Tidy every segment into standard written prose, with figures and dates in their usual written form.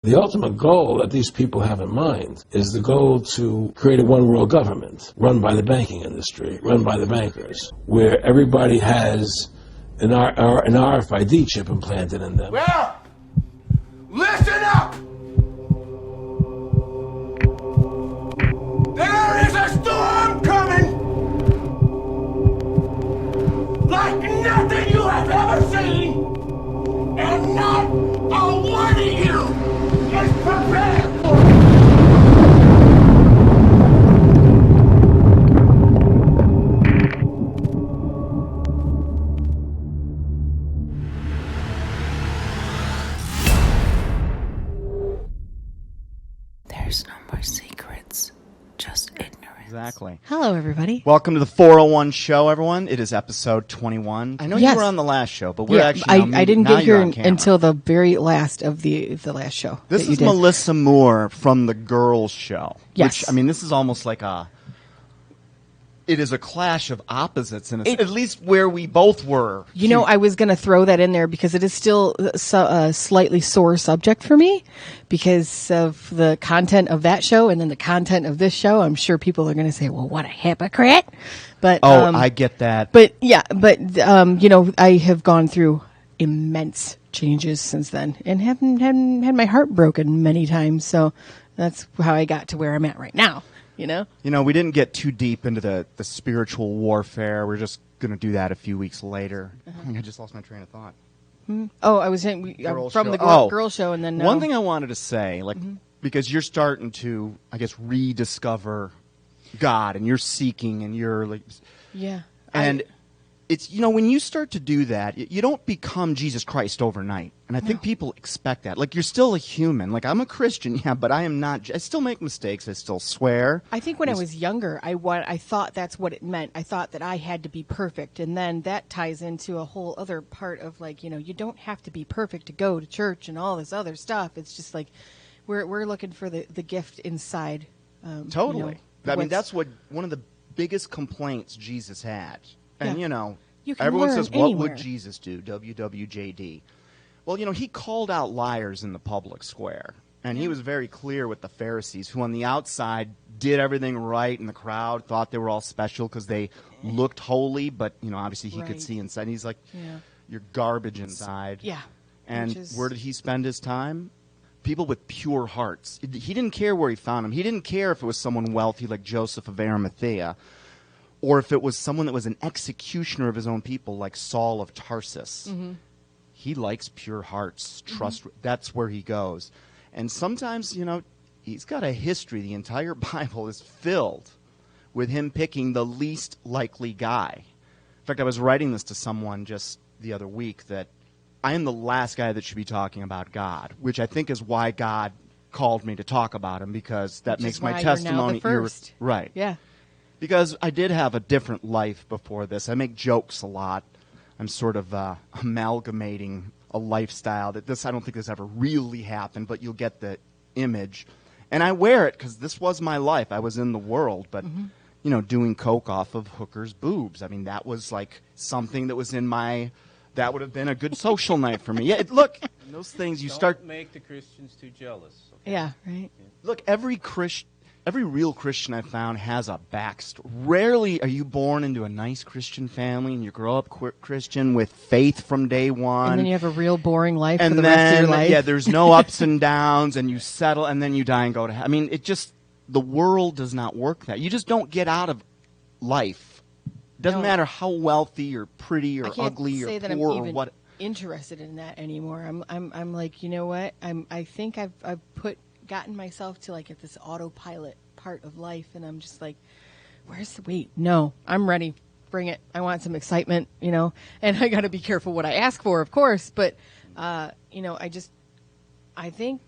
The ultimate goal that these people have in mind is the goal to create a one-world government run by the banking industry, run by the bankers, where everybody has an RFID chip implanted in them. Well, listen up! There is a storm coming! Like nothing you have ever seen! And not a one of you is prepared for it! There's no more secrets, just ignorance. Exactly. Hello, everybody. Welcome to the 401 show, everyone. It is episode 21. I know Yes. you were on the last show, but we're actually I didn't now get you're here on camera. until the very last of the last show. This that you is did. Melissa Moore from the Girls Show. Yes. Which, I mean, this is almost like it is a clash of opposites, at least where we both were. You know, I was going to throw that in there because it is still a slightly sore subject for me because of the content of that show and then the content of this show. I'm sure people are going to say, well, what a hypocrite. But I get that. But yeah, you know, I have gone through immense changes since then and haven't had my heart broken many times. So that's how I got to where I'm at right now. You know, we didn't get too deep into the spiritual warfare. We're just going to do that a few weeks later. I just lost my train of thought. Oh, I was saying Girl from show. the girl show, and then One thing I wanted to say, because you're starting to, I guess, rediscover God, and you're seeking, and you're like, yeah, and it's, you know, when you start to do that, you don't become Jesus Christ overnight, and I think people expect that. Like, you're still a human. Like, I'm a Christian, yeah, but I am not. I still make mistakes. I still swear. I think when I was younger, I thought that's what it meant. I thought that I had to be perfect, and then that ties into a whole other part of, like, you know, you don't have to be perfect to go to church and all this other stuff. It's just like we're looking for the gift inside. Totally. You know, I mean, that's what one of the biggest complaints Jesus had. And, Yeah. you know, You can everyone learn says, what anywhere. would Jesus do? WWJD. Well, you know, he called out liars in the public square. And he was very clear with the Pharisees, who on the outside did everything right, and the crowd thought they were all special because they looked holy. But, you know, obviously he could Right. see inside. And he's like, Yeah. you're garbage inside. Yeah. And Which is- where did he spend his time? People with pure hearts. He didn't care where he found them. He didn't care if it was someone wealthy like Joseph of Arimathea, or if it was someone that was an executioner of his own people like Saul of Tarsus. Mm-hmm. He likes pure hearts. Trust. That's where he goes. And sometimes, you know, he's got a history. The entire Bible is filled with him picking the least likely guy. In fact, I was writing this to someone just the other week that I am the last guy that should be talking about God, which I think is why God called me to talk about him, because that Which makes is my why you're now the testimony first. right. Yeah. Because I did have a different life before this. I make jokes a lot. I'm sort of amalgamating a lifestyle that I don't think this ever really happened, but you'll get the image. And I wear it because this was my life. I was in the world, but, you know, doing coke off of hookers' boobs. I mean, that was like something that was in that would have been a good social night for me. Yeah, look, those things Don't make the Christians too jealous. Okay? Yeah. Right. Look, every real Christian I found has a backstory. Rarely are you born into a nice Christian family and you grow up Christian with faith from day one. And then you have a real boring life and for the then, rest of your life. yeah, there's no ups and downs, and you settle, and then you die and go to heaven. I mean, the world does not work that. You just don't get out of life. It doesn't No. matter how wealthy or pretty or I can't ugly say or that poor I'm or even what. interested in that anymore. I'm like, you know what? I think I've gotten myself to like at this autopilot part of life, and I'm just like, where's the wait? No, I'm ready. Bring it. I want some excitement, you know. And I got to be careful what I ask for, of course. But you know, I think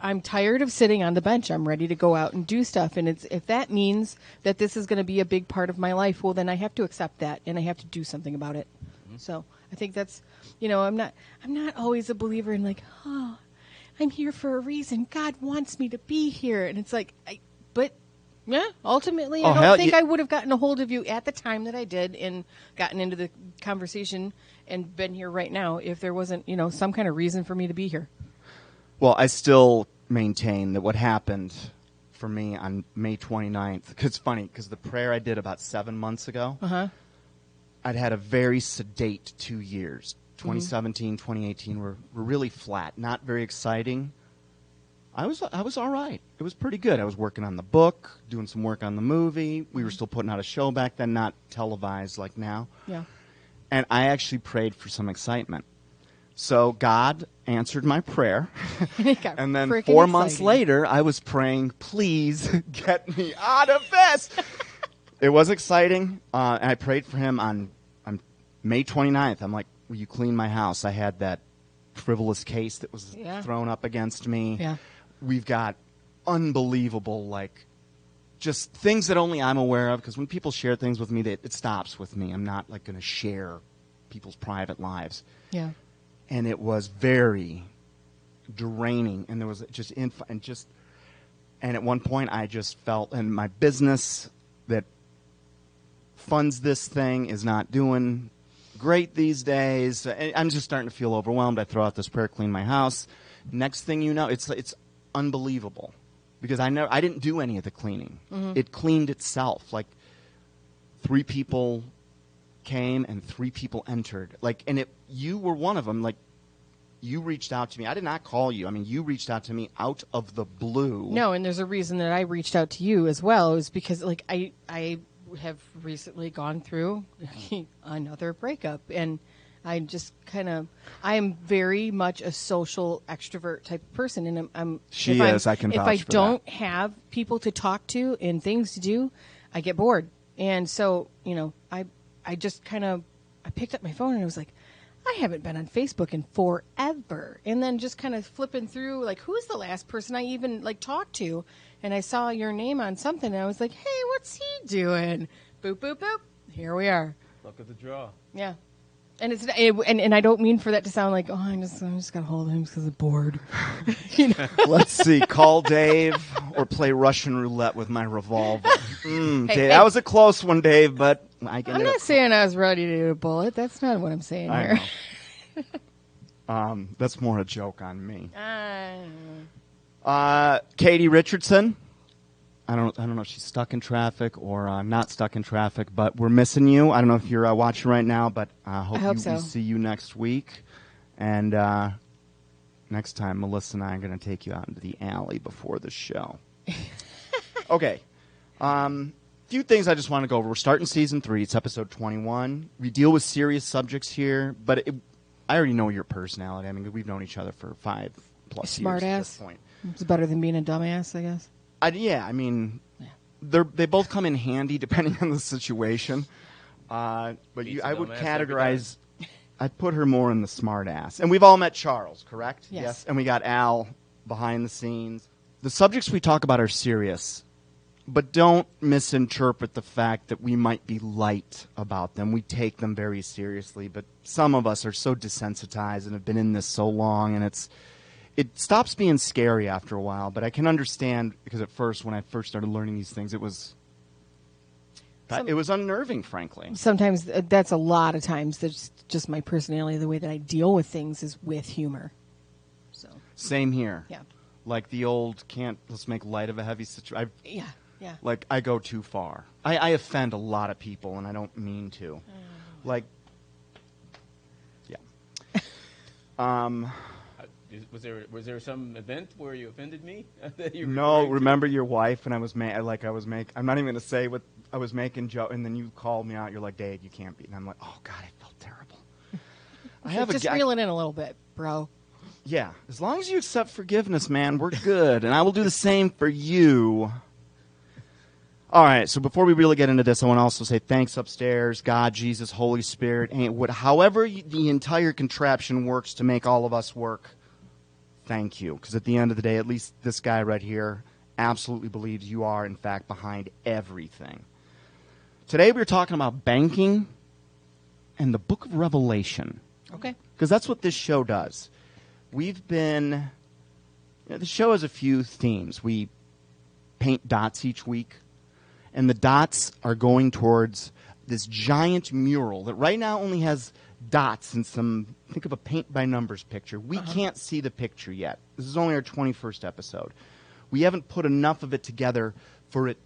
I'm tired of sitting on the bench. I'm ready to go out and do stuff. And if that means that this is going to be a big part of my life, well, then I have to accept that and I have to do something about it. So I think that's, you know, I'm not always a believer in like, oh, I'm here for a reason. God wants me to be here. And it's like, but yeah, ultimately, I don't think I would have gotten a hold of you at the time that I did and gotten into the conversation and been here right now if there wasn't, you know, some kind of reason for me to be here. Well, I still maintain that what happened for me on May 29th, 'cause it's funny, because the prayer I did about 7 months ago, I'd had a very sedate 2 years. 2017, 2018 were really flat, not very exciting. I was all right. It was pretty good. I was working on the book, doing some work on the movie. We were still putting out a show back then, not televised like now. Yeah. And I actually prayed for some excitement. So God answered my prayer. It got And then freaking 4 months exciting. later, I was praying, please get me out of this. It was exciting. And I prayed for him on May 29th. I'm like, will you clean my house? I had that frivolous case that was thrown up against me. Yeah. We've got unbelievable, like, just things that only I'm aware of, because when people share things with me, it stops with me. I'm not, like, going to share people's private lives. Yeah. And it was very draining, and there was just and at one point I just felt, and my business that funds this thing is not doing great these days. I'm just starting to feel overwhelmed. I throw out this prayer, clean my house. Next thing you know, it's unbelievable, because I didn't do any of the cleaning. It cleaned itself. Like 3 people came and 3 people entered. Like, and you were one of them. Like, you reached out to me. I did not call you. I mean, you reached out to me out of the blue. No, and there's a reason that I reached out to you as well, is because like I have recently gone through another breakup, and I just I am very much a social extrovert type of person, and I'm She is. I can if vouch I for don't that. have people to talk to and things to do, I get bored. And so, I just I picked up my phone and I was like, I haven't been on Facebook in forever. And then just kind of flipping through, like, who's the last person I even talked to? And I saw your name on something, and I was like, hey, what's he doing? Boop, boop, boop. Here we are. Look at the draw. Yeah. And and I don't mean for that to sound like, I'm just gonna hold him because I'm bored. Let's see. Call Dave or play Russian roulette with my revolver. Dave, hey. that was a close one, Dave, but I can I'm do not it. saying I was ready to do a bullet. That's not what I'm saying I here. know. That's more a joke on me. Katie Richardson. I don't know if she's stuck in traffic or not stuck in traffic, but we're missing you. I don't know if you're watching right now, but I hope so. we see you next week. And next time, Melissa and I are going to take you out into the alley before the show. Okay. Few things I just want to go over. We're starting season 3. It's episode 21. We deal with serious subjects here, but I already know your personality. I mean, we've known each other for 5+ years Smart at ass. this point. It's better than being a dumbass, I guess. I mean, they both come in handy depending on the situation. But Beats I a would dumbass every categorize. I'd put her more in the smart ass. And we've all met Charles, correct? Yes. And we got Al behind the scenes. The subjects we talk about are serious, but don't misinterpret the fact that we might be light about them. We take them very seriously, but some of us are so desensitized and have been in this so long, and it stops being scary after a while. But I can understand, because at first, when I first started learning these things, it was unnerving, frankly. Sometimes that's a lot of times. That's just my personality. The way that I deal with things is with humor. So Same here. yeah, Like the old let's make light of a heavy situation. yeah. Like, I go too far. I offend a lot of people, and I don't mean to. Like, yeah. Was there some event where you offended me? that you're No, referring to? remember your wife, and I'm not even going to say what I was making, Joe, and then you called me out. You're like, Dave, you can't be. And I'm like, oh, God, I felt terrible. Just reel it in a little bit, bro. Yeah, as long as you accept forgiveness, man, we're good. And I will do the same for you. All right, so before we really get into this, I want to also say thanks upstairs, God, Jesus, Holy Spirit, and however the entire contraption works to make all of us work, thank you. Because at the end of the day, at least this guy right here absolutely believes you are, in fact, behind everything. Today we're talking about banking and the book of Revelation. Okay. Because that's what this show does. The show has a few themes. We paint dots each week. And the dots are going towards this giant mural that right now only has dots and some, think of a paint by numbers picture. We can't see the picture yet. This is only our 21st episode. We haven't put enough of it together for it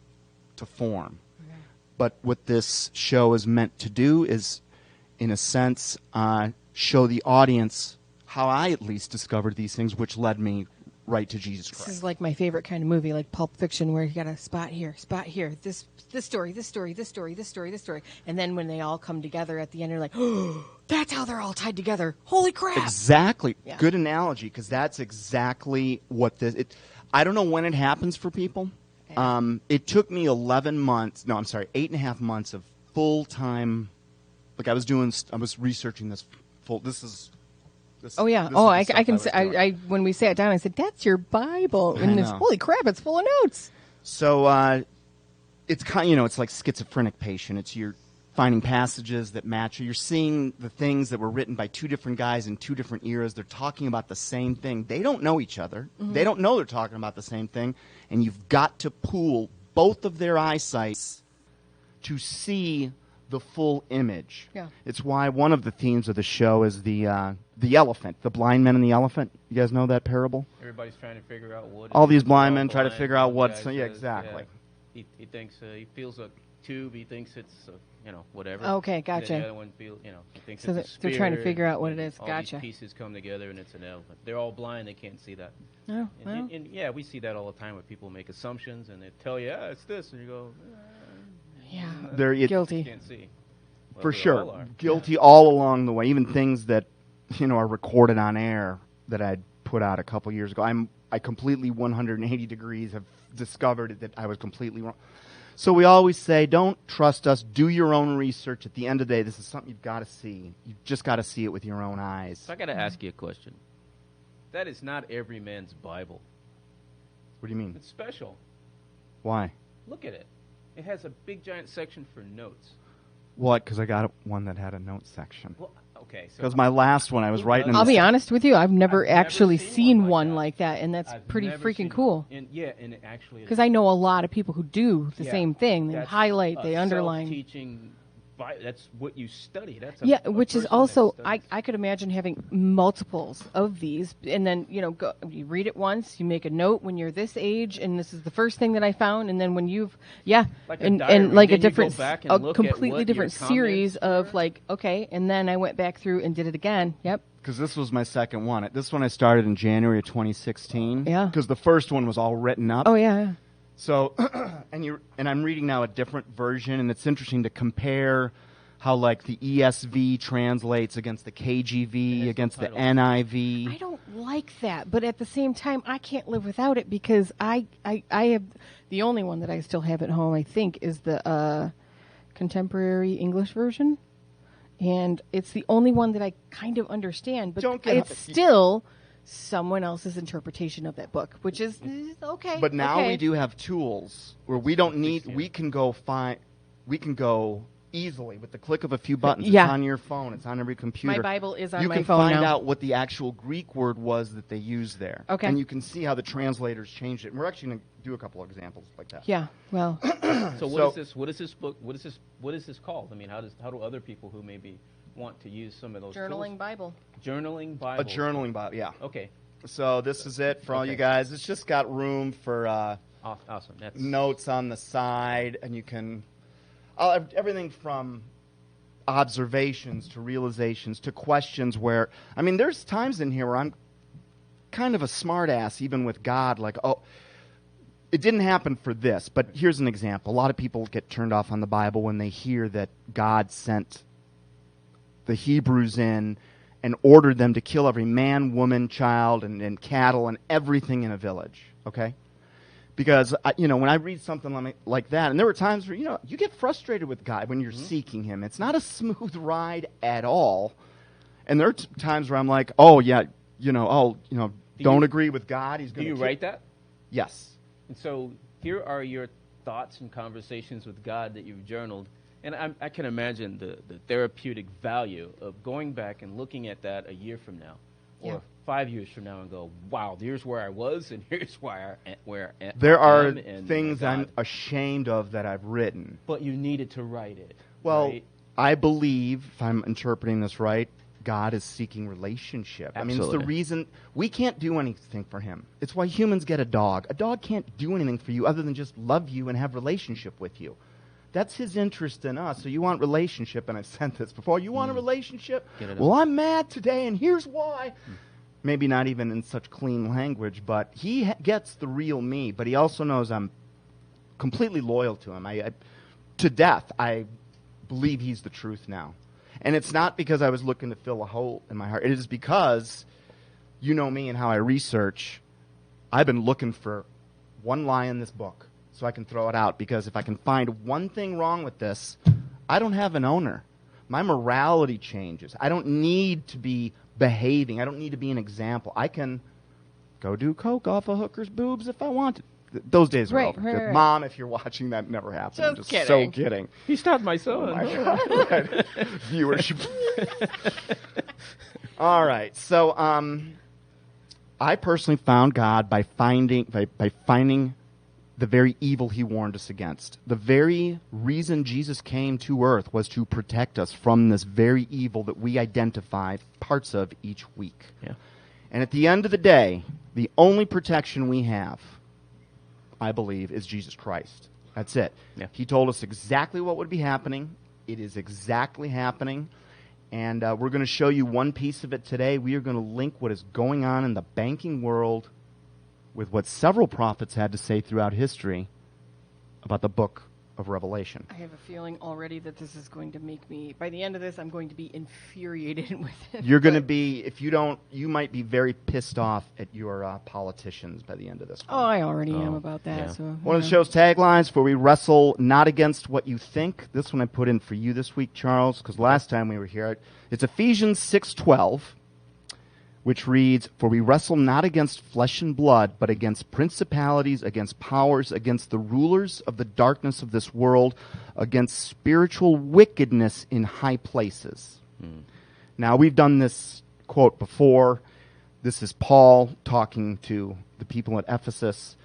to form. Okay. But what this show is meant to do is, in a sense, show the audience how I at least discovered these things, which led me right to Jesus Christ. This is like my favorite kind of movie, like Pulp Fiction, where you got a spot here, this story, this story, this story, this story, this story. And then when they all come together at the end, you're like, oh, that's how they're all tied together. Holy crap. Exactly. Yeah. Good analogy, because that's exactly what this... I don't know when it happens for people. Okay. It took me 8.5 months of full-time... Like I was researching this full... Oh yeah. I can say. I when we sat down, I said, "That's your Bible," and it's holy crap, it's full of notes. So it's it's like schizophrenic patient. You're finding passages that match. You're seeing the things that were written by two different guys in two different eras. They're talking about the same thing. They don't know each other. Mm-hmm. They don't know they're talking about the same thing, and you've got to pool both of their eyesights to see the full image. Yeah. It's why one of the themes of the show is the elephant, the blind men and the elephant. You guys know that parable? Everybody's trying to figure out what. All these blind men try to figure out what's. Yeah, exactly. Yeah. He thinks he feels a tube. He thinks it's whatever. Okay, gotcha. The other one he thinks so it's a spear. They're trying to figure out what it is. All Gotcha. these pieces come together and it's an elephant. They're all blind. They can't see that. Oh, and yeah, we see that all the time where people make assumptions and they tell you, it's this, and you go, yeah, they're guilty. Can't see. Well, for sure, guilty all along the way. Even things that are recorded on air that I'd put out a couple years ago. I completely 180 degrees have discovered that I was completely wrong. So we always say, don't trust us. Do your own research. At the end of the day, this is something you've got to see. You've just got to see it with your own eyes. So I got to ask you a question. That is not every man's Bible. What do you mean? It's special. Why? Look at it. It has a big giant section for notes. What? Because I got one that had a note section. Well, okay. Because my last one, I was writing. I'll be honest with you. I've never actually seen one like that, and that's pretty freaking cool. And it actually. Because I know a lot of people who do the same thing. They highlight, they underline. Teaching. That's what you study. That's which is also I could imagine having multiples of these, and then you read it once, you make a note when you're this age, and this is the first thing that I found, and then when you've and like a different, a completely different series of okay, and then I went back through and did it again. Yep. Because this was my second one. This one I started in January of 2016. Yeah. Because the first one was all written up. Oh yeah. So, and I'm reading now a different version, and it's interesting to compare how the ESV translates against the KJV, against the NIV. I don't like that, but at the same time, I can't live without it because I have the only one that I still have at home. I think is the contemporary English version, and it's the only one that I kind of understand. But it's still someone else's interpretation of that book, which is okay. But now we do have tools where we don't need. We can go easily with the click of a few buttons. Yeah. It's on your phone. It's on every computer. My Bible is on my phone. You can find now. out what the actual Greek word was that they used there. Okay. And you can see how the translators changed it. And we're actually going to do a couple of examples like that. Yeah. Well. So what is this? What is this book? What is this called? I mean, how do other people who maybe want to use some of those Journaling tools? Bible. Journaling Bible. A journaling Bible, yeah. Okay. So this is it for all you guys. It's just got room for awesome. That's notes on the side, and you can everything from observations to realizations to questions where, I mean, there's times in here where I'm kind of a smart ass, even with God, it didn't happen for this, but here's an example. A lot of people get turned off on the Bible when they hear that God sent the Hebrews in and ordered them to kill every man, woman, child, and cattle and everything in a village, okay? Because, when I read something like that, and there were times where, you get frustrated with God when you're seeking Him. It's not a smooth ride at all. And there are times where I'm like, don't agree with God. He's going to. Do you write that? Yes. And so here are your thoughts and conversations with God that you've journaled. And I can imagine the therapeutic value of going back and looking at that a year from now. Or 5 years from now and go, wow, here's where I was and here's where there I are am, things I'm ashamed of that I've written. But you needed to write it. Well, right? I believe, if I'm interpreting this right, God is seeking relationship. I mean, it's the Absolutely. reason we can't do anything for him. It's why humans get a dog. A dog can't do anything for you other than just love you and have relationship with you. That's his interest in us. So you want relationship, and I've said this before. You want a relationship? Get it Well, I'm mad today, and here's why. Maybe not even in such clean language, but he gets the real me. But he also knows I'm completely loyal to him. I to death. I believe he's the truth now. And it's not because I was looking to fill a hole in my heart. It is because, you know me and how I research, I've been looking for one lie in this book so I can throw it out. Because if I can find one thing wrong with this, I don't have an owner. My morality changes. I don't need to be behaving. I don't need to be an example. I can go do coke off a hooker's boobs if I want to. Those days are Right, over. right, right. Mom, if you're watching, that never happened. I'm Just just so kidding. kidding. He stopped my son. My God. Right. Viewership. All right. So I personally found God by finding the very evil he warned us against. The very reason Jesus came to earth was to protect us from this very evil that we identify parts of each week. Yeah. And at the end of the day, the only protection we have, I believe, is Jesus Christ. That's it. Yeah. He told us exactly what would be happening. It is exactly happening. And we're going to show you one piece of it today. We are going to link what is going on in the banking world with what several prophets had to say throughout history about the book of Revelation. I have a feeling already that this is going to make me, by the end of this, I'm going to be infuriated with it. You're going to But- be, if you don't, you might be very pissed off at your politicians by the end of this one. Oh, I already am about that. yeah. So One of the show's taglines, where we wrestle not against what you think. This one I put in for you this week, Charles, because last time we were here, it's Ephesians 6:12, which reads, "For we wrestle not against flesh and blood, but against principalities, against powers, against the rulers of the darkness of this world, against spiritual wickedness in high places." Now, we've done this quote before. This is Paul talking to the people at Ephesus.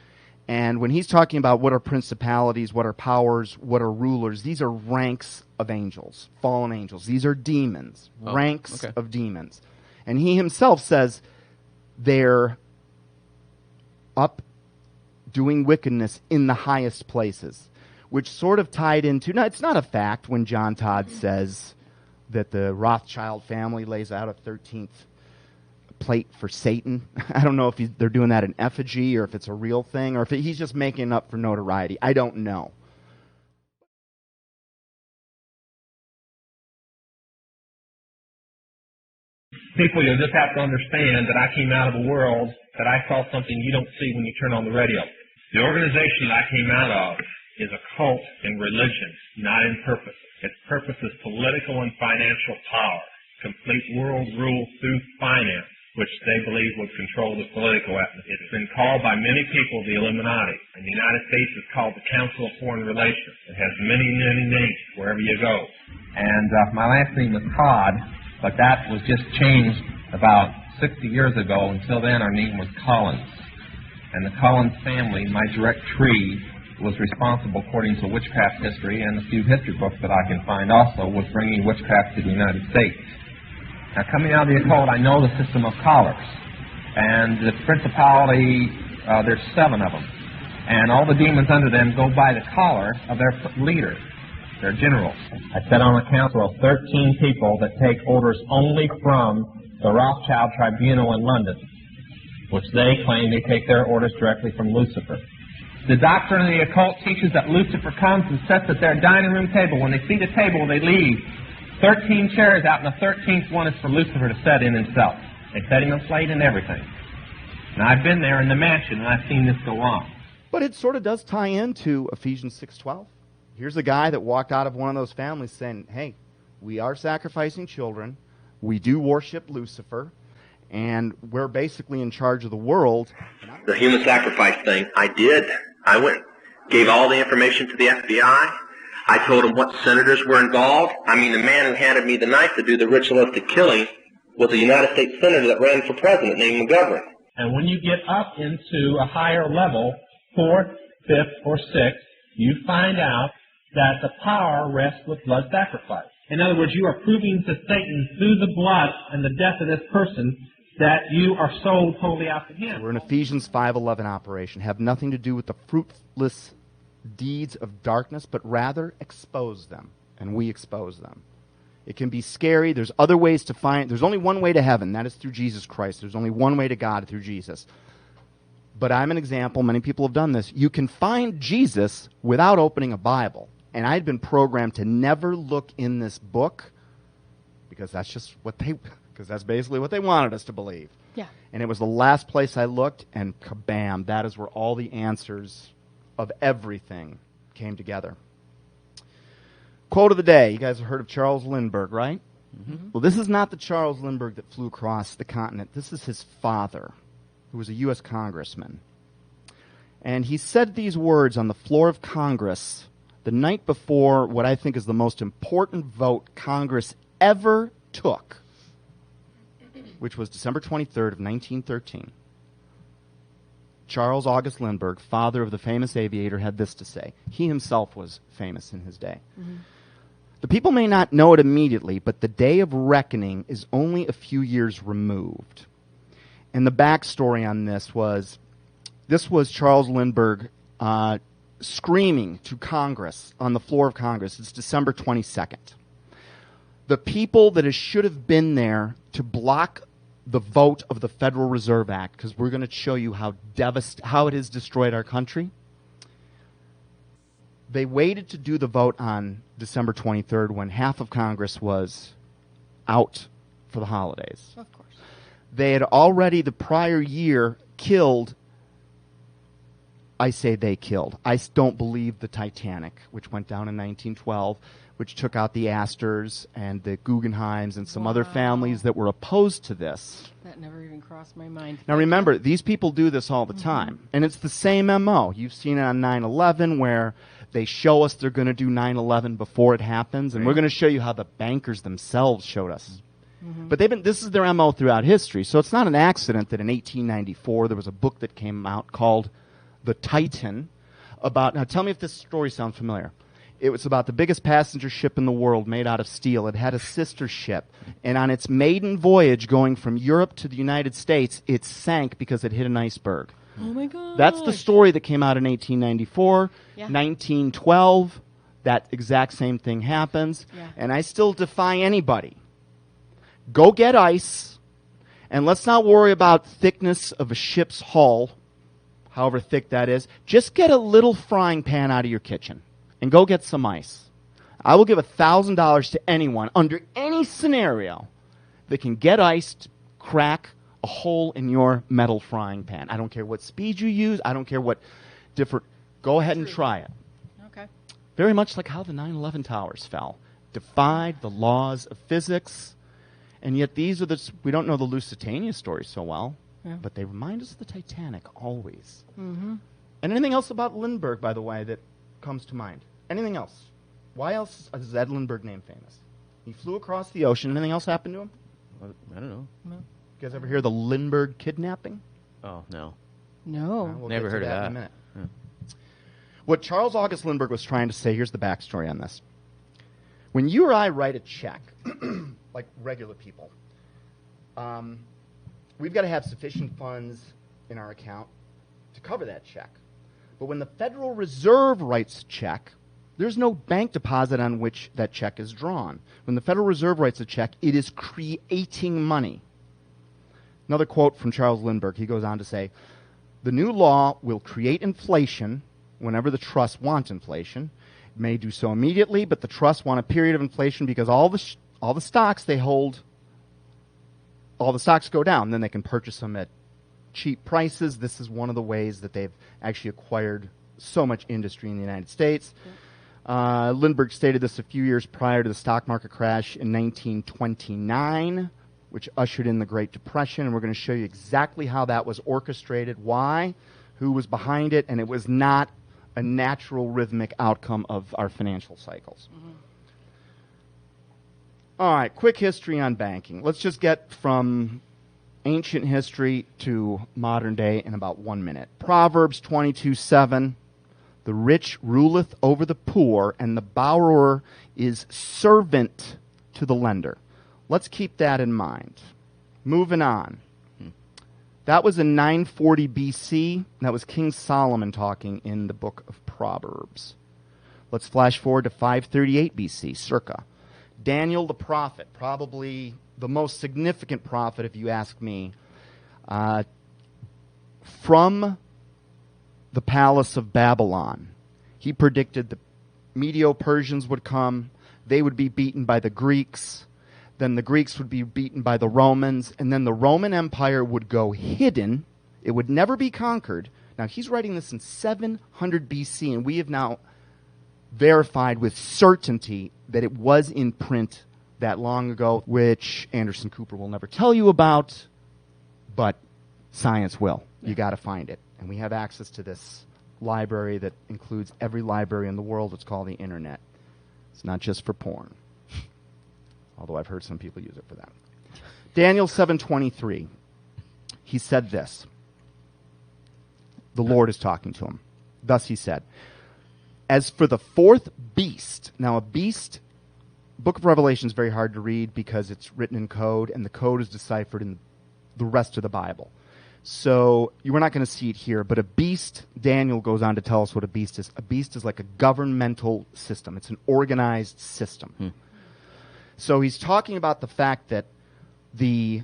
And when he's talking about what are principalities, what are powers, what are rulers, these are ranks of angels, fallen angels. These are demons, Oh, ranks okay. of demons. And he himself says they're up doing wickedness in the highest places, which sort of tied into, now it's not a fact when John Todd says that the Rothschild family lays out a 13th plate for Satan. I don't know if they're doing that in effigy or if it's a real thing or if he's just making it up for notoriety. I don't know. People, you'll just have to understand that I came out of a world that I saw something you don't see when you turn on the radio. The organization that I came out of is a cult in religion, not in purpose. Its purpose is political and financial power, complete world rule through finance, which they believe would control the political atmosphere. It's been called by many people the Illuminati, and the United States is called the Council of Foreign Relations. It has many, many names wherever you go. And my last name was Todd, but that was just changed about 60 years ago. Until then, our name was Collins. And the Collins family, my direct tree, was responsible, according to witchcraft history and a few history books that I can find also, with bringing witchcraft to the United States. Now, coming out of the occult, I know the system of collars. And the principality, there's 7 of them. And all the demons under them go by the collar of their leader, their generals. I sit on a council of 13 people that take orders only from the Rothschild Tribunal in London, which they claim they take their orders directly from Lucifer. The doctrine of the occult teaches that Lucifer comes and sits at their dining room table. When they see the table, they leave 13 chairs out, and the 13th one is for Lucifer to sit in himself. They set him a plate and everything. Now, I've been there in the mansion, and I've seen this go on. But it sort of does tie into Ephesians 6:12. Here's a guy that walked out of one of those families saying, hey, we are sacrificing children. We do worship Lucifer. And we're basically in charge of the world. The human sacrifice thing, I did. I went, gave all the information to the FBI. I told them what senators were involved. I mean, the man who handed me the knife to do the ritualistic killing was a United States senator that ran for president named McGovern. And when you get up into a higher level, 4th, 5th, or 6th, you find out that the power rests with blood sacrifice. In other words, you are proving to Satan through the blood and the death of this person that you are sold totally out to him. We're in Ephesians 5:11 operation. Have nothing to do with the fruitless deeds of darkness, but rather expose them. And we expose them. It can be scary. There's other ways to find. There's only one way to heaven. That is through Jesus Christ. There's only one way to God, through Jesus. But I'm an example. Many people have done this. You can find Jesus without opening a Bible. And I had been programmed to never look in this book because that's just what because that's basically what they wanted us to believe. Yeah. And it was the last place I looked, and kabam, that is where all the answers of everything came together. Quote of the day. You guys have heard of Charles Lindbergh, right? Mm-hmm. Well, this is not the Charles Lindbergh that flew across the continent. This is his father, who was a U.S. congressman. And he said these words on the floor of Congress the night before what I think is the most important vote Congress ever took, which was December 23rd of 1913. Charles August Lindbergh, father of the famous aviator, had this to say. He himself was famous in his day. Mm-hmm. The people may not know it immediately, but the day of reckoning is only a few years removed. And the backstory on this was Charles Lindbergh screaming to Congress on the floor of Congress. It's December 22nd. The people that should have been there to block the vote of the Federal Reserve Act, because we're going to show you how it has destroyed our country. They waited to do the vote on December 23rd when half of Congress was out for the holidays. Of course. They had already the prior year killed. I say they killed. I don't believe the Titanic, which went down in 1912, which took out the Astors and the Guggenheims and some other families that were opposed to this. That never even crossed my mind. Now remember, these people do this all the time, and it's the same MO. You've seen it on 9/11 where they show us they're going to do 9/11 before it happens, and we're going to show you how the bankers themselves showed us. Mm-hmm. But this is their MO throughout history, so it's not an accident that in 1894 there was a book that came out called The Titan about, now tell me if this story sounds familiar. It was about the biggest passenger ship in the world made out of steel. It had a sister ship, and on its maiden voyage going from Europe to the United States, it sank because it hit an iceberg. Oh my God. That's the story that came out in 1894. Yeah. 1912, that exact same thing happens. Yeah. And I still defy anybody. Go get ice, and let's not worry about thickness of a ship's hull, however thick that is. Just get a little frying pan out of your kitchen and go get some ice. I will give $1,000 to anyone under any scenario that can get ice to crack a hole in your metal frying pan. I don't care what speed you use. I don't care what different. Go ahead and try it. Okay. Very much like how the 9/11 towers fell. Defied the laws of physics. And yet these are we don't know the Lusitania story so well, but they remind us of the Titanic always. Mm-hmm. And anything else about Lindbergh, by the way, that comes to mind? Anything else? Why else is Ed Lindbergh name famous? He flew across the ocean. Anything else happened to him? I don't know. No. You guys ever hear the Lindbergh kidnapping? Oh, no. No. We'll Never heard of that. In a minute. Yeah. What Charles August Lindbergh was trying to say, here's the backstory on this. When you or I write a check, like regular people, we've got to have sufficient funds in our account to cover that check. But when the Federal Reserve writes a check, there's no bank deposit on which that check is drawn. When the Federal Reserve writes a check, it is creating money. Another quote from Charles Lindbergh. He goes on to say, the new law will create inflation whenever the trusts want inflation. It may do so immediately, but the trusts want a period of inflation because all the stocks they hold, all the stocks go down. Then they can purchase them at cheap prices. This is one of the ways that they've actually acquired so much industry in the United States. Lindbergh stated this a few years prior to the stock market crash in 1929, which ushered in the Great Depression, and we're going to show you exactly how that was orchestrated, why, who was behind it, and it was not a natural rhythmic outcome of our financial cycles. Mm-hmm. All right, quick history on banking. Let's just get from ancient history to modern day in about 1 minute. Proverbs 22:7. The rich ruleth over the poor, and the borrower is servant to the lender. Let's keep that in mind. Moving on. That was in 940 BC. That was King Solomon talking in the book of Proverbs. Let's flash forward to 538 BC, circa. Daniel the prophet, probably the most significant prophet, if you ask me, from the palace of Babylon. He predicted the Medo-Persians would come. They would be beaten by the Greeks. Then the Greeks would be beaten by the Romans. And then the Roman Empire would go hidden. It would never be conquered. Now, he's writing this in 700 BC, and we have now verified with certainty that it was in print that long ago, which Anderson Cooper will never tell you about, but science will. You got to find it. And we have access to this library that includes every library in the world. It's called the Internet. It's not just for porn, although I've heard some people use it for that. Daniel 7:23. He said this. The Lord is talking to him. Thus he said, as for the fourth beast, now a beast, Book of Revelation is very hard to read because it's written in code, and the code is deciphered in the rest of the Bible. So you are not going to see it here, but a beast, Daniel goes on to tell us what a beast is. A beast is like a governmental system. It's an organized system. So he's talking about the fact that the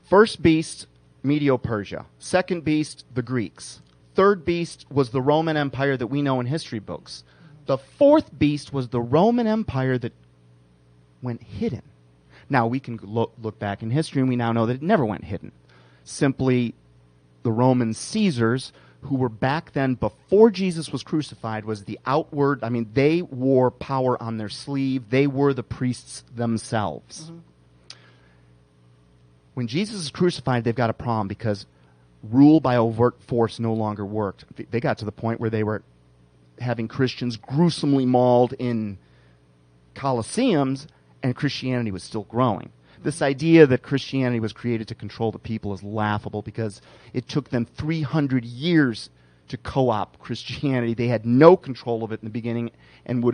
first beast, Medo-Persia. Second beast, the Greeks. Third beast was the Roman Empire that we know in history books. The fourth beast was the Roman Empire that went hidden. Now, we can look back in history, and we now know that it never went hidden. Simply, the Roman Caesars, who were back then before Jesus was crucified, was the outward, I mean, they wore power on their sleeve. They were the priests themselves. Mm-hmm. When Jesus is crucified, they've got a problem because rule by overt force no longer worked. They got to the point where they were having Christians gruesomely mauled in Colosseums, and Christianity was still growing. This idea that Christianity was created to control the people is laughable because it took them 300 years to co-opt Christianity. They had no control of it in the beginning, and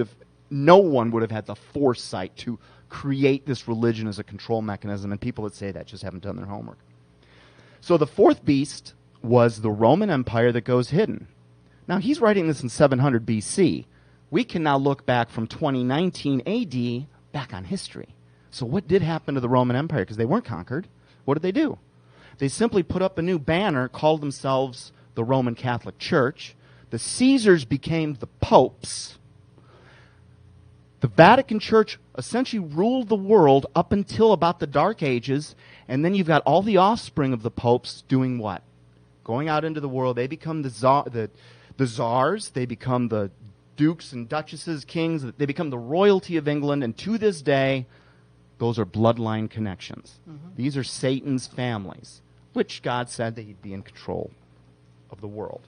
no one would have had the foresight to create this religion as a control mechanism, and people that say that just haven't done their homework. So the fourth beast was the Roman Empire that goes hidden. Now, he's writing this in 700 BC. We can now look back from 2019 AD back on history. So what did happen to the Roman Empire? Because they weren't conquered. What did they do? They simply put up a new banner, called themselves the Roman Catholic Church. The Caesars became the popes. The Vatican Church essentially ruled the world up until about the Dark Ages, and then you've got all the offspring of the popes doing what? Going out into the world. They become the czars. They become the dukes and duchesses, kings. They become the royalty of England, and to this day, those are bloodline connections. Mm-hmm. These are Satan's families, which God said that he'd be in control of the world.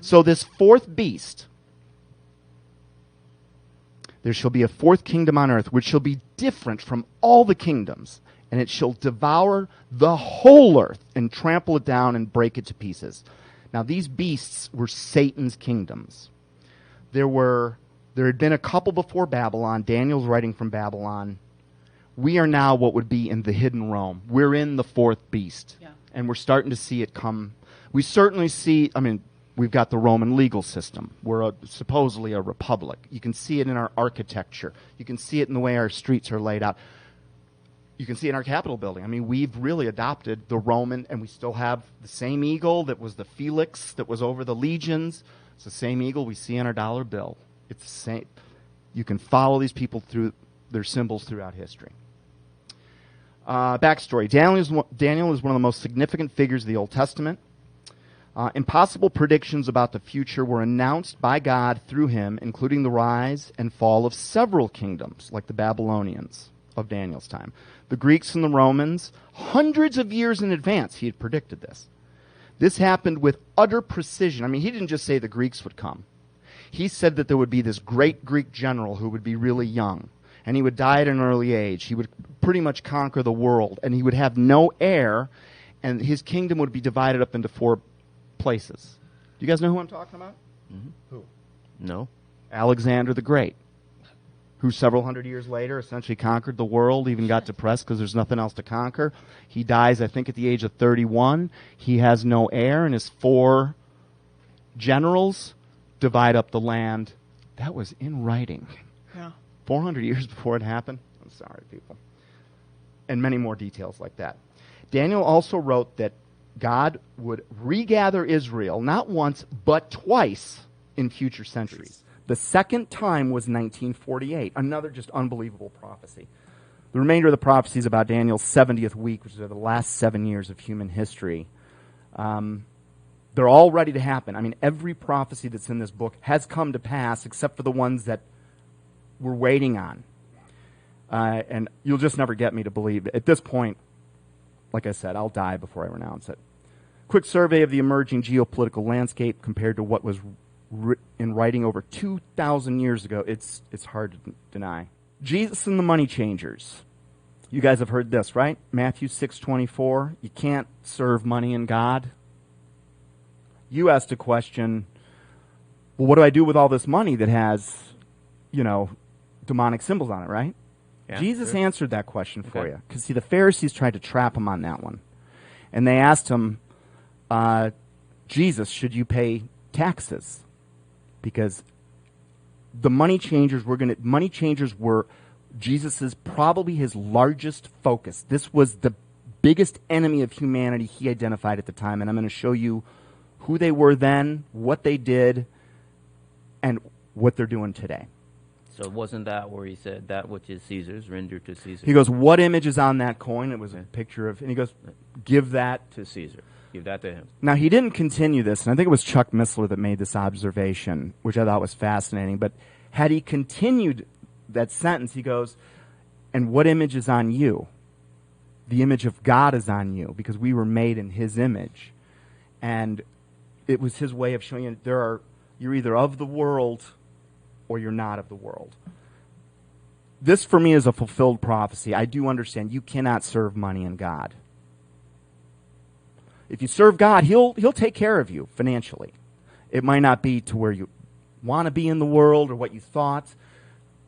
So this fourth beast, there shall be a fourth kingdom on earth, which shall be different from all the kingdoms, and it shall devour the whole earth and trample it down and break it to pieces. Now, these beasts were Satan's kingdoms. There had been a couple before Babylon. Daniel's writing from Babylon. We are now what would be in the hidden realm. We're in the fourth beast. Yeah. And we're starting to see it come. We certainly see, we've got the Roman legal system. We're supposedly a republic. You can see it in our architecture. You can see it in the way our streets are laid out. You can see it in our Capitol building. We've really adopted the Roman, and we still have the same eagle that was the Felix that was over the legions. It's the same eagle we see on our dollar bill. It's the same. You can follow these people through their symbols throughout history. Backstory. Daniel is one of the most significant figures of the Old Testament. Impossible predictions about the future were announced by God through him, including the rise and fall of several kingdoms, like the Babylonians of Daniel's time. The Greeks and the Romans, hundreds of years in advance, he had predicted this. This happened with utter precision. He didn't just say the Greeks would come. He said that there would be this great Greek general who would be really young, and he would die at an early age. He would pretty much conquer the world, and he would have no heir, and his kingdom would be divided up into 4 places. Do you guys know who I'm talking about? Mm-hmm. Who? No. Alexander the Great, who several hundred years later essentially conquered the world, even got depressed because there's nothing else to conquer. He dies, I think, at the age of 31. He has no heir, and his 4 generals divide up the land. That was in writing. Yeah. 400 years before it happened. I'm sorry, people. And many more details like that. Daniel also wrote that God would regather Israel not once, but twice in future centuries. The second time was 1948, another just unbelievable prophecy. The remainder of the prophecy is about Daniel's 70th week, which is the last 7 years of human history. They're all ready to happen. I mean, every prophecy that's in this book has come to pass, except for the ones that we're waiting on. And you'll just never get me to believe it. At this point, like I said, I'll die before I renounce it. Quick survey of the emerging geopolitical landscape compared to what was in writing over 2,000 years ago. It's hard to deny. Jesus and the money changers. You guys have heard this, right? Matthew 6:24. You can't serve money and God. You asked a question, well, what do I do with all this money that has, demonic symbols on it, right? Yeah, Jesus sure. answered that question for you. Because, see, the Pharisees tried to trap him on that one. And they asked him, Jesus, should you pay taxes? Because the money changers were Jesus's, probably his largest focus. This was the biggest enemy of humanity he identified at the time. And I'm going to show you who they were then, what they did, and what they're doing today. So wasn't that where he said, that which is Caesar's, render to Caesar? He goes, what image is on that coin? It was a picture of, and he goes, give that to Caesar. Give that to him. Now, he didn't continue this, and I think it was Chuck Missler that made this observation, which I thought was fascinating. But had he continued that sentence, he goes, and what image is on you? The image of God is on you, because we were made in his image. And it was his way of showing you you're either of the world or you're not of the world. This, for me, is a fulfilled prophecy. I do understand you cannot serve money and God. If you serve God, he'll take care of you financially. It might not be to where you want to be in the world or what you thought,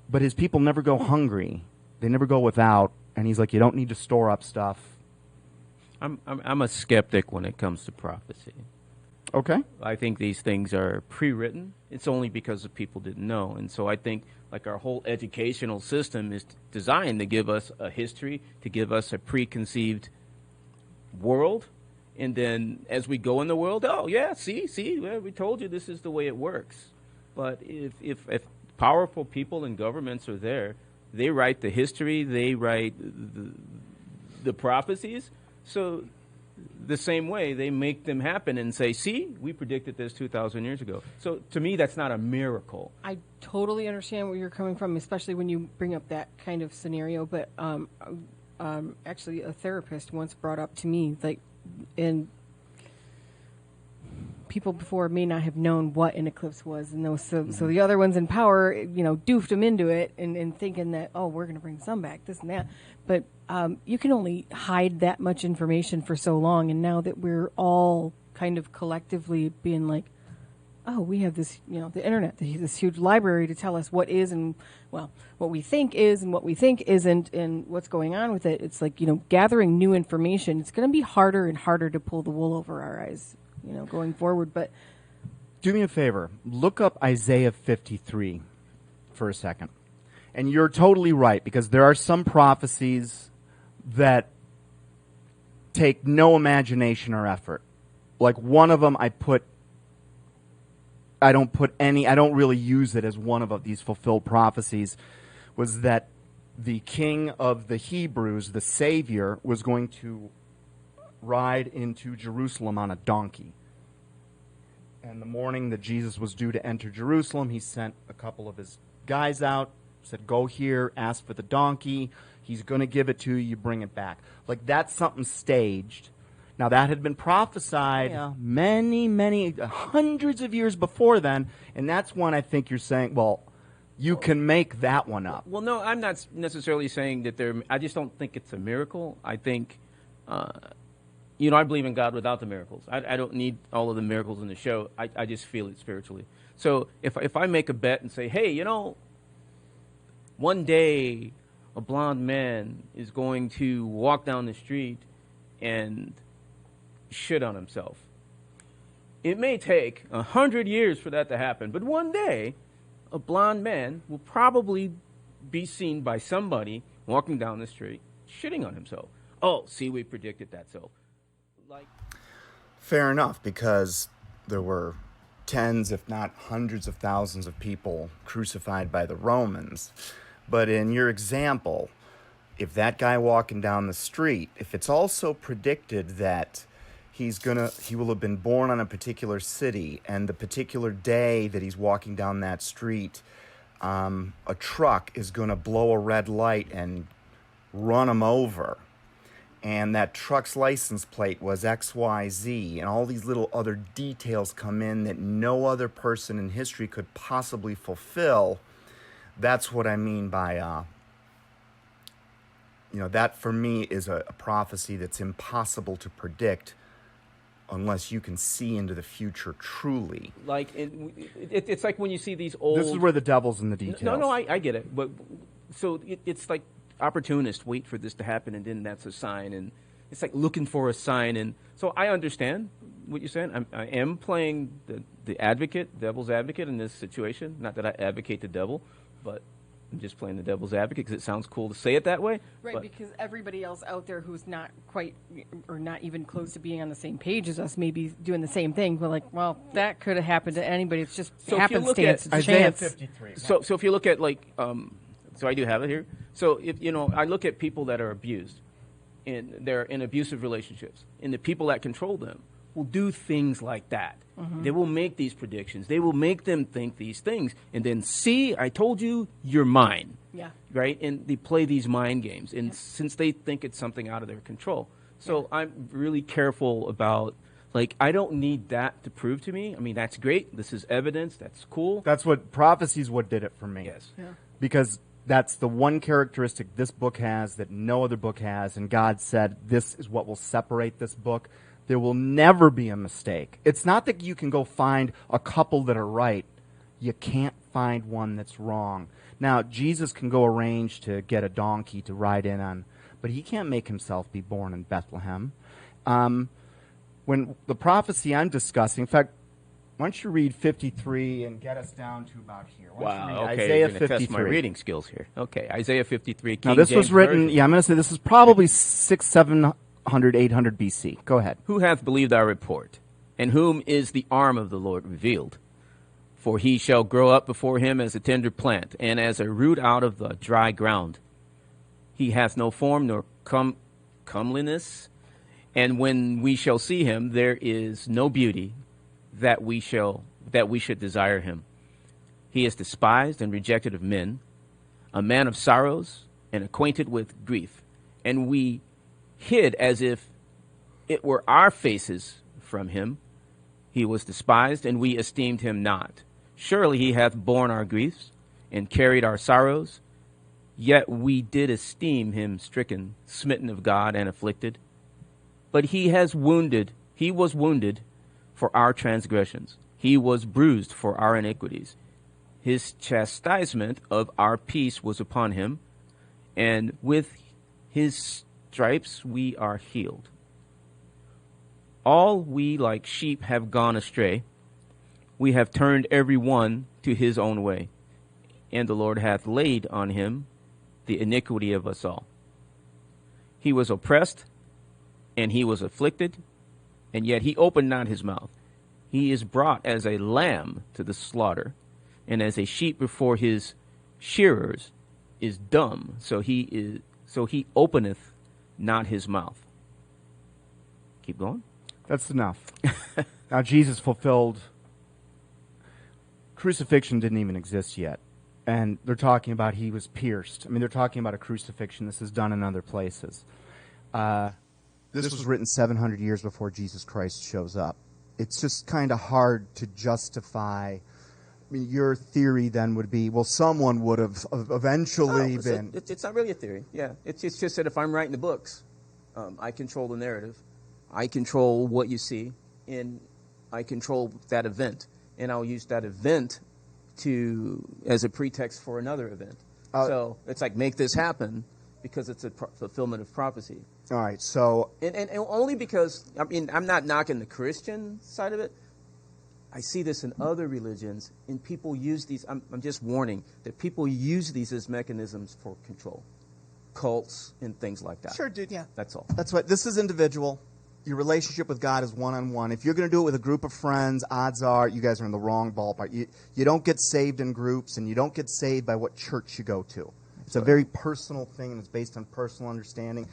but his people never go hungry. They never go without. And he's like, you don't need to store up stuff. I'm a skeptic when it comes to prophecy. Okay. I think these things are pre-written. It's only because the people didn't know. And so I think like our whole educational system is designed to give us a history, to give us a preconceived world. And then as we go in the world, oh, yeah, see, well, we told you this is the way it works. But if powerful people and governments are there, they write the history, they write the prophecies. So the same way, they make them happen and say, see, we predicted this 2,000 years ago. So to me, that's not a miracle. I totally understand where you're coming from, especially when you bring up that kind of scenario. But actually, a therapist once brought up to me, and people before may not have known what an eclipse was, and so the other ones in power, doofed them into it and thinking that, oh, we're going to bring some back, this and that. But you can only hide that much information for so long, and now that we're all kind of collectively being like, oh, we have this, the internet, this huge library to tell us what is and, well, what we think is and what we think isn't and what's going on with it. It's like, gathering new information. It's going to be harder and harder to pull the wool over our eyes, going forward. But do me a favor. Look up Isaiah 53 for a second. And you're totally right, because there are some prophecies that take no imagination or effort. Like one of them I don't really use it as one of these fulfilled prophecies, was that the king of the Hebrews, the Savior, was going to ride into Jerusalem on a donkey. And the morning that Jesus was due to enter Jerusalem, he sent a couple of his guys out, said, go here, ask for the donkey. He's going to give it to you. You bring it back. Like, that's something staged. Now, that had been prophesied many, hundreds of years before then, and that's when I think you're saying, well, you can make that one up. Well, no, I'm not necessarily saying that I just don't think it's a miracle. I think, I believe in God without the miracles. I don't need all of the miracles in the show. I just feel it spiritually. So if I make a bet and say, hey, one day a blonde man is going to walk down the street and shit on himself. It may take 100 years for that to happen, but one day a blonde man will probably be seen by somebody walking down the street shitting on himself. Oh, see, we predicted that. So, Fair enough, because there were tens, if not hundreds of thousands of people crucified by the Romans. But in your example, if that guy walking down the street, if it's also predicted that he will have been born on a particular city, and the particular day that he's walking down that street, a truck is going to blow a red light and run him over, and that truck's license plate was XYZ, and all these little other details come in that no other person in history could possibly fulfill. That's what I mean by, that for me is a prophecy that's impossible to predict unless you can see into the future truly. It's like when you see these old... This is where the devil's in the details. No, I get it. But so it's like opportunists wait for this to happen, and then that's a sign. And it's like looking for a sign. And so I understand what you're saying. I am playing the devil's advocate in this situation. Not that I advocate the devil, but I'm just playing the devil's advocate because it sounds cool to say it that way. Right, because everybody else out there who's not quite or not even close to being on the same page as us may be doing the same thing. We're like, well, that could have happened to anybody. It's just happenstance. It's Isaiah chance. 53. So if you look at so I do have it here. So if I look at people that are abused, and they're in abusive relationships, and the people that control them will do things like that. Mm-hmm. They will make these predictions. They will make them think these things. And then, see, I told you, you're mine. Yeah. Right? And they play these mind games. And since they think it's something out of their control. So I'm really careful about, I don't need that to prove to me. I mean, that's great. This is evidence. That's cool. That's what prophecy's what did it for me. Yes. Yeah. Because that's the one characteristic this book has that no other book has. And God said, this is what will separate this book. There will never be a mistake. It's not that you can go find a couple that are right. You can't find one that's wrong. Now, Jesus can go arrange to get a donkey to ride in on, but he can't make himself be born in Bethlehem. When the prophecy I'm discussing, in fact, why don't you read 53 and get us down to about here? Wow, okay, Isaiah you're going to 53. test my reading skills here. Okay, Isaiah 53, King Now, this James was written, Version. I'm going to say this is probably 700, 800 BC. Go ahead. Who hath believed our report? And whom is the arm of the Lord revealed? For he shall grow up before him as a tender plant, and as a root out of the dry ground. He hath no form nor comeliness, and when we shall see him, there is no beauty that we should desire him. He is despised and rejected of men, a man of sorrows and acquainted with grief, and we hid as if it were our faces from him. He was despised, and we esteemed him not. Surely he hath borne our griefs and carried our sorrows, yet we did esteem him stricken, smitten of God, and afflicted. But he was wounded for our transgressions. He was bruised for our iniquities. His chastisement of our peace was upon him, and with his stripes we are healed. All we like sheep have gone astray. We have turned every one to his own way, and the Lord hath laid on him the iniquity of us all. He was oppressed, and he was afflicted, and yet he opened not his mouth. He is brought as a lamb to the slaughter, and as a sheep before his shearers is dumb, so he openeth not his mouth. Keep going. That's enough. Now, Jesus fulfilled. Crucifixion didn't even exist yet. And they're talking about he was pierced. I mean, they're talking about a crucifixion. This is done in other places. This was written 700 years before Jesus Christ shows up. It's just kind of hard to justify. I mean, your theory then would be, well, someone would have eventually been. It's not really a theory. Yeah, it's just that if I'm writing the books, I control the narrative. I control what you see, and I control that event. and I'll use that event as a pretext for another event. So it's like, make this happen because it's a fulfillment of prophecy. All right, so... And only because, I mean, I'm not knocking the Christian side of it. I see this in other religions, and people use these. I'm just warning that people use these as mechanisms for control. Cults and things like that. Sure, dude. Yeah. That's all. That's what this is individual. Your relationship with God is one-on-one. If you're going to do it with a group of friends, odds are you guys are in the wrong ballpark. You don't get saved in groups, and you don't get saved by what church you go to. It's a very personal thing, and it's based on personal understanding.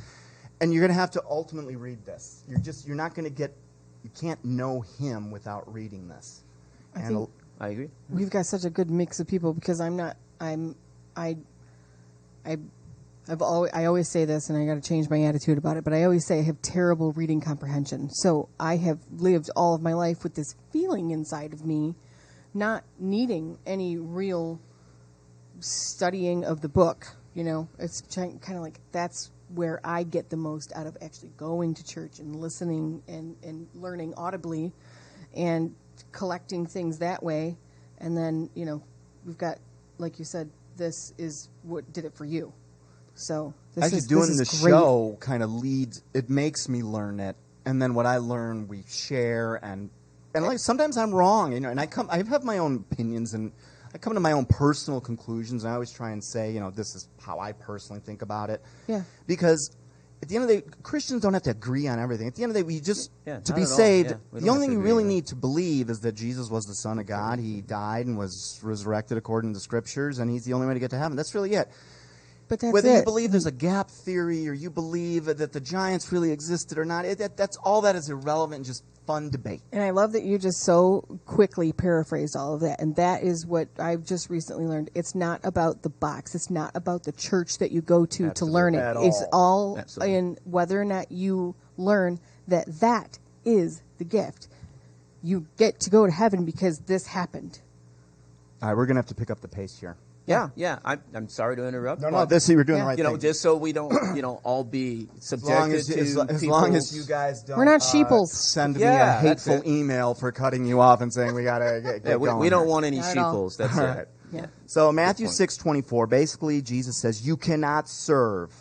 And you're going to have to ultimately read this. You're not going to get. You can't know Him without reading this. I agree. We've got such a good mix of people because I always say this, and I got to change my attitude about it, but I always say I have terrible reading comprehension. So I have lived all of my life with this feeling inside of me, not needing any real studying of the book. You know, it's kind of like that's where I get the most out of actually going to church and listening and learning audibly and collecting things that way. And then, you know, we've got, like you said, this is what did it for you. So this is doing the great. show kind of leads. It makes me learn it, and then what I learn, we share. And like sometimes I'm wrong, you know. And I have my own opinions, and I come to my own personal conclusions. And I always try and say, you know, this is how I personally think about it. Yeah. Because at the end of the day, Christians don't have to agree on everything. At the end of the day, we just to be not at all. saved. Yeah, we the don't only have thing to you agree really on that. need to believe is that Jesus was the Son of God. He died and was resurrected according to the Scriptures, and He's the only way to get to heaven. That's really it. But that's Whether you it. believe there's a gap theory or you believe that the giants really existed or not, that's all that is irrelevant and just fun debate. And I love that you just so quickly paraphrased all of that. And that is what I've just recently learned. It's not about the box. It's not about the church that you go to learn it. At It's all Absolutely. in whether or not you learn that is the gift. You get to go to heaven because this happened. All right, we're going to have to pick up the pace here. Yeah. I'm sorry to interrupt. No, but, this you're doing Yeah. the right you know, thing. just so we don't, all be as long subjected as, to as long as you people's- guys don't We're not sheeples. send me Yeah, a that's hateful it. email for cutting you off and saying we got to get Yeah, going. we don't here. want any Not at all. sheeples. That's All it. right. Yeah. So Matthew point. 6:24, basically Jesus says you cannot serve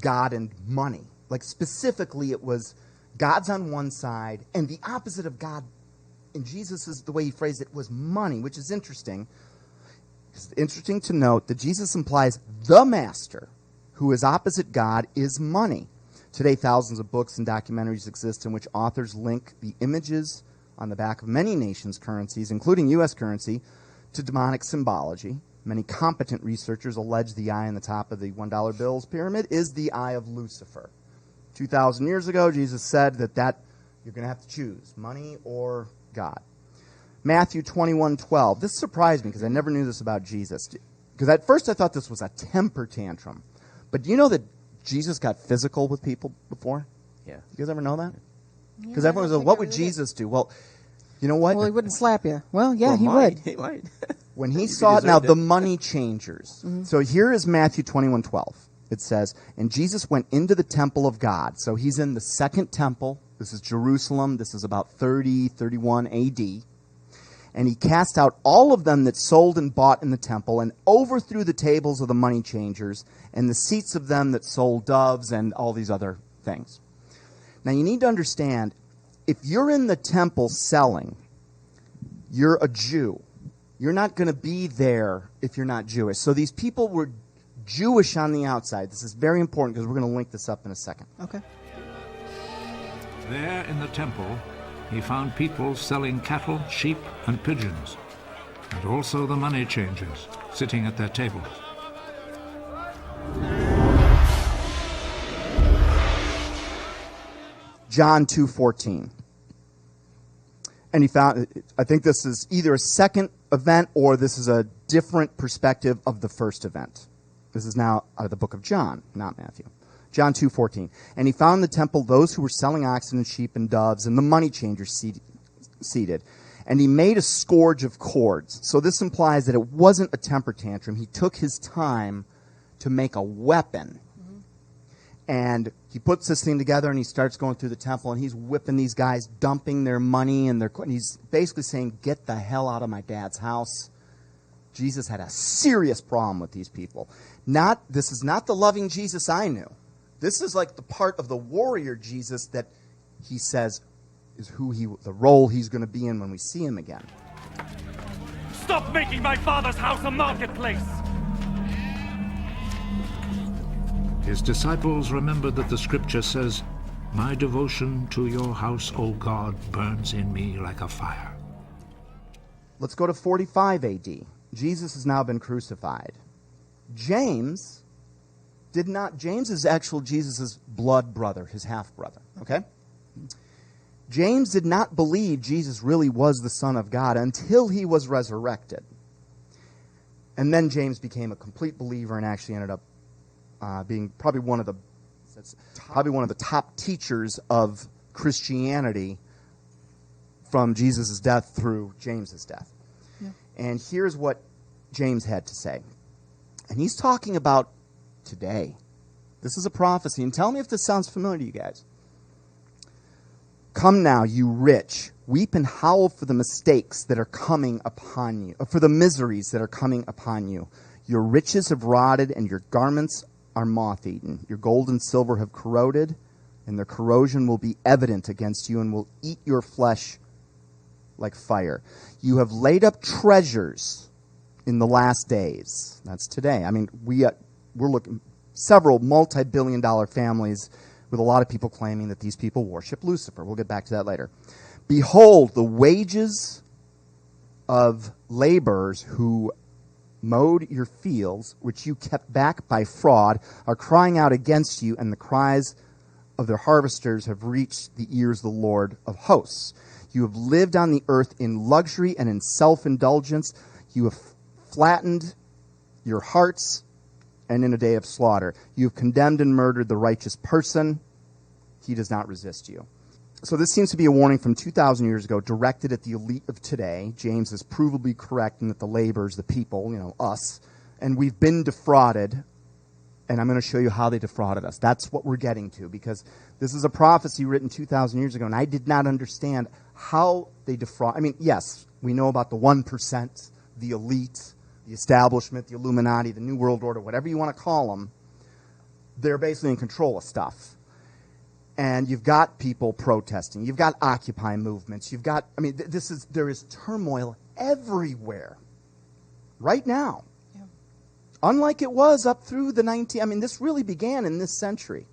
God and money. Like specifically it was God's on one side and the opposite of God, and Jesus is the way he phrased it, was money, which is interesting. It's interesting to note that Jesus implies the master who is opposite God is money. Today, thousands of books and documentaries exist in which authors link the images on the back of many nations' currencies, including U.S. currency, to demonic symbology. Many competent researchers allege the eye on the top of the $1 bills pyramid is the eye of Lucifer. 2,000 years ago, Jesus said that you're going to have to choose money or God. Matthew 21:12. This surprised me because I never knew this about Jesus. Because at first I thought this was a temper tantrum. But do you know that Jesus got physical with people before? Yeah. You guys ever know that? Because Yeah, I everyone don't was like, think what I would really did. Jesus do? Well, you know what? Well, he wouldn't slap you. Well, yeah, Well, he might. would. He might. When he You saw it, deserved now it. the money changers. So here is Matthew 21:12. It says, and Jesus went into the temple of God. So he's in the second temple. This is Jerusalem. This is about 31 AD. And he cast out all of them that sold and bought in the temple and overthrew the tables of the money changers and the seats of them that sold doves and all these other things. Now you need to understand, if you're in the temple selling, you're a Jew. You're not going to be there if you're not Jewish. So these people were Jewish on the outside. This is very important because we're going to link this up in a second. Okay. There in the temple, he found people selling cattle, sheep, and pigeons, and also the money changers sitting at their tables. John 2:14. And he found, I think this is either a second event or this is a different perspective of the first event. This is now out of the book of John, not Matthew. John 2:14. And he found in the temple those who were selling oxen and sheep and doves and the money changers seated. And he made a scourge of cords. So this implies that it wasn't a temper tantrum. He took his time to make a weapon. And he puts this thing together, and he starts going through the temple, and he's whipping these guys, dumping their money, and he's basically saying, get the hell out of my dad's house. Jesus had a serious problem with these people. This is not the loving Jesus I knew. This is like the part of the warrior Jesus that he says is the role he's going to be in when we see him again. Stop making my father's house a marketplace! His disciples remembered that the scripture says, "My devotion to your house, O God, burns in me like a fire." Let's go to 45 AD. Jesus has now been crucified. James is actually Jesus' blood brother, his half-brother, okay? James did not believe Jesus really was the Son of God until he was resurrected. And then James became a complete believer and actually ended up being probably one of the top teachers of Christianity from Jesus' death through James's death. Yeah. And here's what James had to say. And he's talking about today. This is a prophecy. And tell me if this sounds familiar to you guys. Come now, you rich, weep and howl for the mistakes that are coming upon you, for the miseries that are coming upon you. Your riches have rotted, and your garments are moth-eaten. Your gold and silver have corroded, and their corrosion will be evident against you and will eat your flesh like fire. You have laid up treasures in the last days. That's today. I mean, we're looking several multi-billion-dollar families with a lot of people claiming that these people worship Lucifer. We'll get back to that later. Behold, the wages of laborers who mowed your fields, which you kept back by fraud, are crying out against you, and the cries of their harvesters have reached the ears of the Lord of hosts. You have lived on the earth in luxury and in self-indulgence. You have flattened your hearts, and in a day of slaughter. You have condemned and murdered the righteous person. He does not resist you. So this seems to be a warning from 2,000 years ago directed at the elite of today. James is provably correct in that the laborers, the people, us, and we've been defrauded, and I'm going to show you how they defrauded us. That's what we're getting to, because this is a prophecy written 2,000 years ago, and I did not understand how they defraud. I mean, yes, we know about the 1%, the elite, the establishment, the Illuminati, the New World Order, whatever you want to call them. They're basically in control of stuff. And you've got people protesting. You've got Occupy movements. You've got, there is turmoil everywhere right now. Yeah. Unlike it was up through the this really began in this century.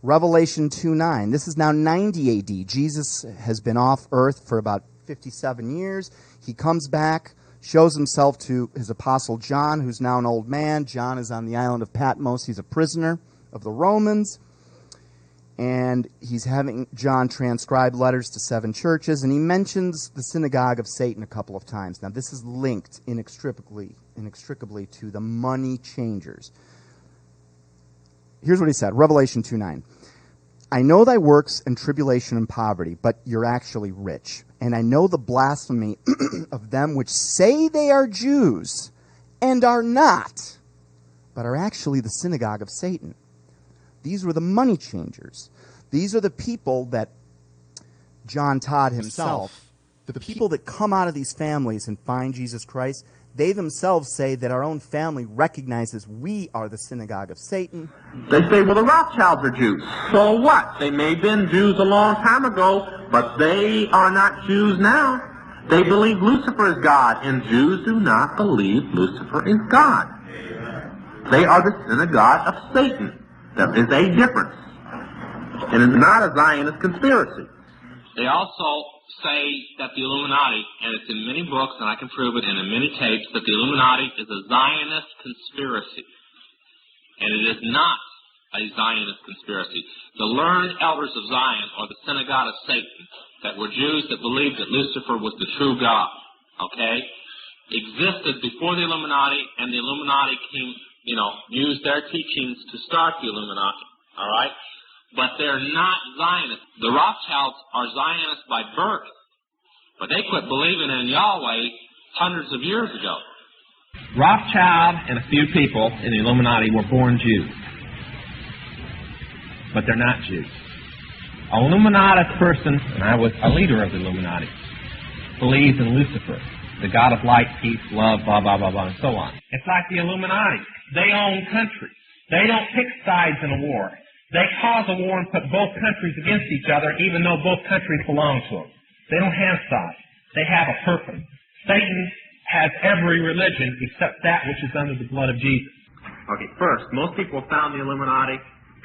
Revelation 2:9. This is now 90 AD. Jesus has been off earth for about 57 years. He comes back, shows himself to his apostle John, who's now an old man. John is on the island of Patmos. He's a prisoner of the Romans. And he's having John transcribe letters to 7 churches, and he mentions the synagogue of Satan a couple of times. Now, this is linked inextricably to the money changers. Here's what he said, Revelation 2:9. I know thy works and tribulation and poverty, but you're actually rich. And I know the blasphemy of them which say they are Jews and are not, but are actually the synagogue of Satan. These were the money changers. These are the people that John Todd himself, the people that come out of these families and find Jesus Christ, they themselves say that our own family recognizes we are the synagogue of Satan. They say, well, the Rothschilds are Jews. So what? They may have been Jews a long time ago, but they are not Jews now. They believe Lucifer is God, and Jews do not believe Lucifer is God. They are the synagogue of Satan. There is a difference. And it's not a Zionist conspiracy. They also say that the Illuminati, and it's in many books, and I can prove it, and in many tapes, that the Illuminati is a Zionist conspiracy. And it is not a Zionist conspiracy. The learned elders of Zion, or the synagogue of Satan, that were Jews that believed that Lucifer was the true God, existed before the Illuminati, and the Illuminati came, used their teachings to start the Illuminati, all right? But they're not Zionists. The Rothschilds are Zionists by birth, but they quit believing in Yahweh hundreds of years ago. Rothschild and a few people in the Illuminati were born Jews. but they're not Jews. A Illuminatus person, and I was a leader of the Illuminati, believes in Lucifer, the god of light, peace, love, blah, blah, blah, blah, and so on. It's like the Illuminati. They own countries. They don't pick sides in a war. They cause a war and put both countries against each other, even though both countries belong to them. They don't have sides. They have a purpose. Satan has every religion except that which is under the blood of Jesus. Okay, first, most people have found the Illuminati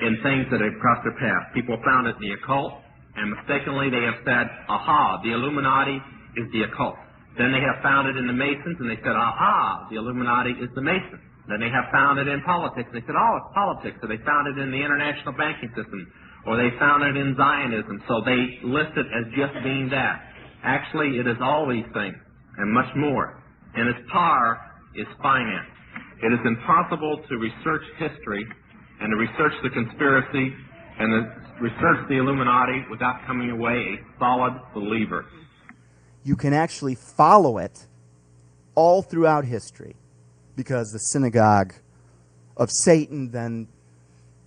in things that have crossed their path. People have found it in the occult, and mistakenly they have said, aha, the Illuminati is the occult. Then they have found it in the Masons, and they said, aha, the Illuminati is the Masons. Then they have found it in politics. They said, oh, it's politics. So they found it in the international banking system, or they found it in Zionism. So they list it as just being that. Actually, it is all these things, and much more. And its power is finance. It is impossible to research history and to research the conspiracy and to research the Illuminati without coming away a solid believer. You can actually follow it all throughout history, because the synagogue of Satan then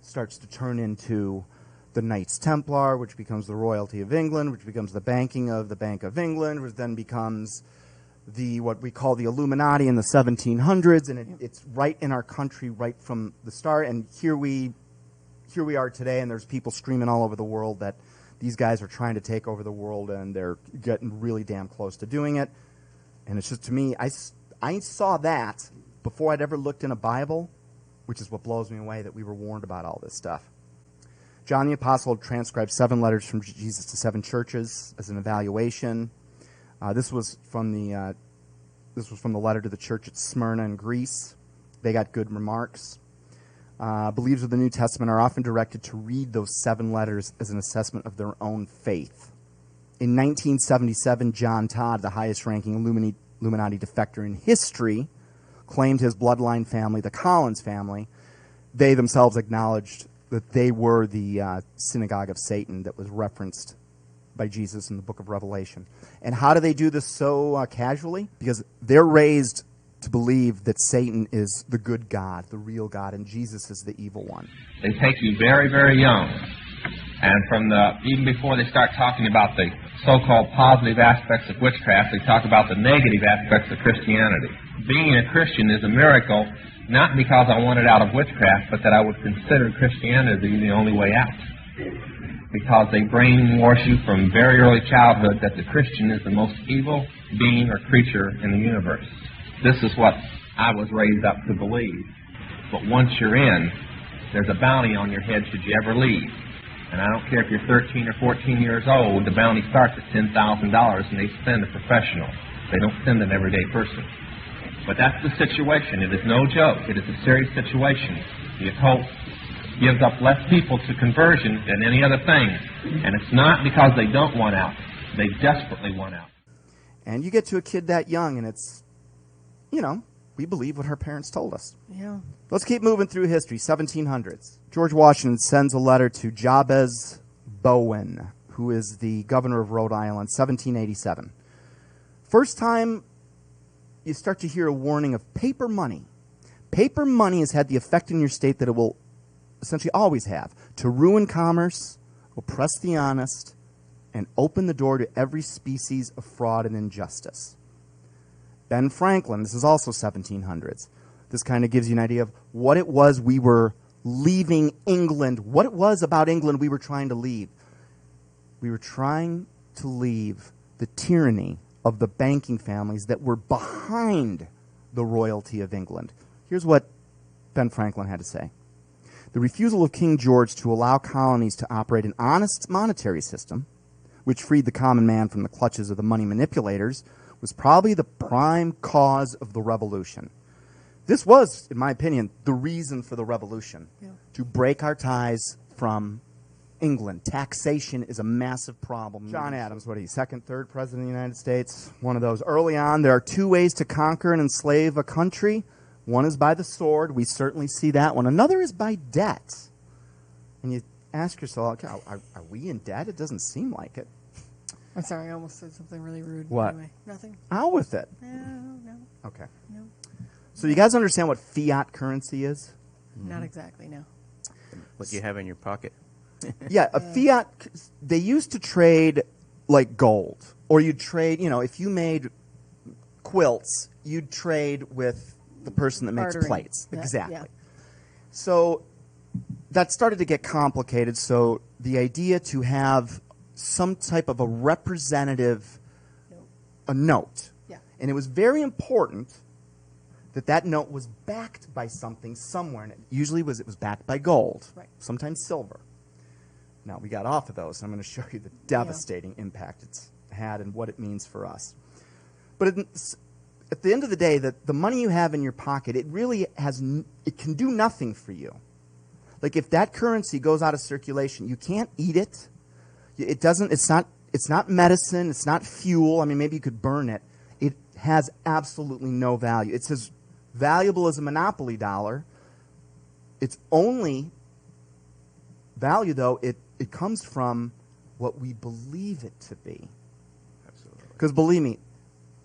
starts to turn into the Knights Templar, which becomes the royalty of England, which becomes the banking of the Bank of England, which then becomes what we call the Illuminati in the 1700s, and it's right in our country right from the start. And here we are today, and there's people screaming all over the world that these guys are trying to take over the world, and they're getting really damn close to doing it. And it's just, to me, I saw that before I'd ever looked in a Bible, which is what blows me away, that we were warned about all this stuff. John the Apostle transcribed 7 letters from Jesus to 7 churches as an evaluation. This was from the letter to the church at Smyrna in Greece. They got good remarks. Believers of the New Testament are often directed to read those 7 letters as an assessment of their own faith. In 1977, John Todd, the highest-ranking Illuminati defector in history, claimed his bloodline family, the Collins family. They themselves acknowledged that they were the synagogue of Satan that was referenced by Jesus in the book of Revelation. And how do they do this so casually? Because they're raised to believe that Satan is the good God, the real God, and Jesus is the evil one. They take you very, very young. And even before they start talking about the so-called positive aspects of witchcraft, they talk about the negative aspects of Christianity. Being a Christian is a miracle, not because I want it out of witchcraft, but that I would consider Christianity the only way out. Because they brainwash you from very early childhood that the Christian is the most evil being or creature in the universe. This is what I was raised up to believe. But once you're in, there's a bounty on your head should you ever leave. And I don't care if you're 13 or 14 years old, the bounty starts at $10,000, and they send a professional. They don't send an everyday person. But that's the situation. It is no joke. It is a serious situation. The occult gives up less people to conversion than any other thing. And it's not because they don't want out. They desperately want out. And you get to a kid that young, and it's, we believe what her parents told us. Yeah. Let's keep moving through history. 1700s. George Washington sends a letter to Jabez Bowen, who is the governor of Rhode Island, 1787. First time you start to hear a warning of paper money. Paper money has had the effect in your state that it will essentially always have, to ruin commerce, oppress the honest, and open the door to every species of fraud and injustice. Ben Franklin, this is also 1700s. This kind of gives you an idea of what it was we were leaving England, what it was about England we were trying to leave. We were trying to leave the tyranny of the banking families that were behind the royalty of England. Here's what Ben Franklin had to say. The refusal of King George to allow colonies to operate an honest monetary system, which freed the common man from the clutches of the money manipulators, was probably the prime cause of the revolution. This was, in my opinion, the reason for the revolution, to break our ties from England. Taxation is a massive problem. John Adams, what are you, second, third president of the United States? One of those. Early on, there are 2 ways to conquer and enslave a country. One is by the sword. We certainly see that one. Another is by debt. And you ask yourself, okay, are we in debt? It doesn't seem like it. I'm sorry, I almost said something really rude. What? Anyway, nothing. Out with it. No. Okay. No. So you guys understand what fiat currency is? Not exactly, no. What you have in your pocket. Yeah, a fiat, they used to trade like gold. Or you'd trade, if you made quilts, you'd trade with the person that makes Bartering. plates. Yeah, Exactly. yeah. So that started to get complicated. So the idea to have some type of a representative a note. Yeah. And it was very important that that note was backed by something somewhere. And it usually it was backed by gold, Right. sometimes silver. Now, we got off of those. I'm going to show you the devastating impact it's had and what it means for us. But at the end of the day, the money you have in your pocket, it really it can do nothing for you. Like if that currency goes out of circulation, you can't eat it. It's not medicine. It's not fuel. I mean, maybe you could burn it. It has absolutely no value. It's as valuable as a monopoly dollar. Its only value, though, it comes from what we believe it to be. Absolutely. Because believe me,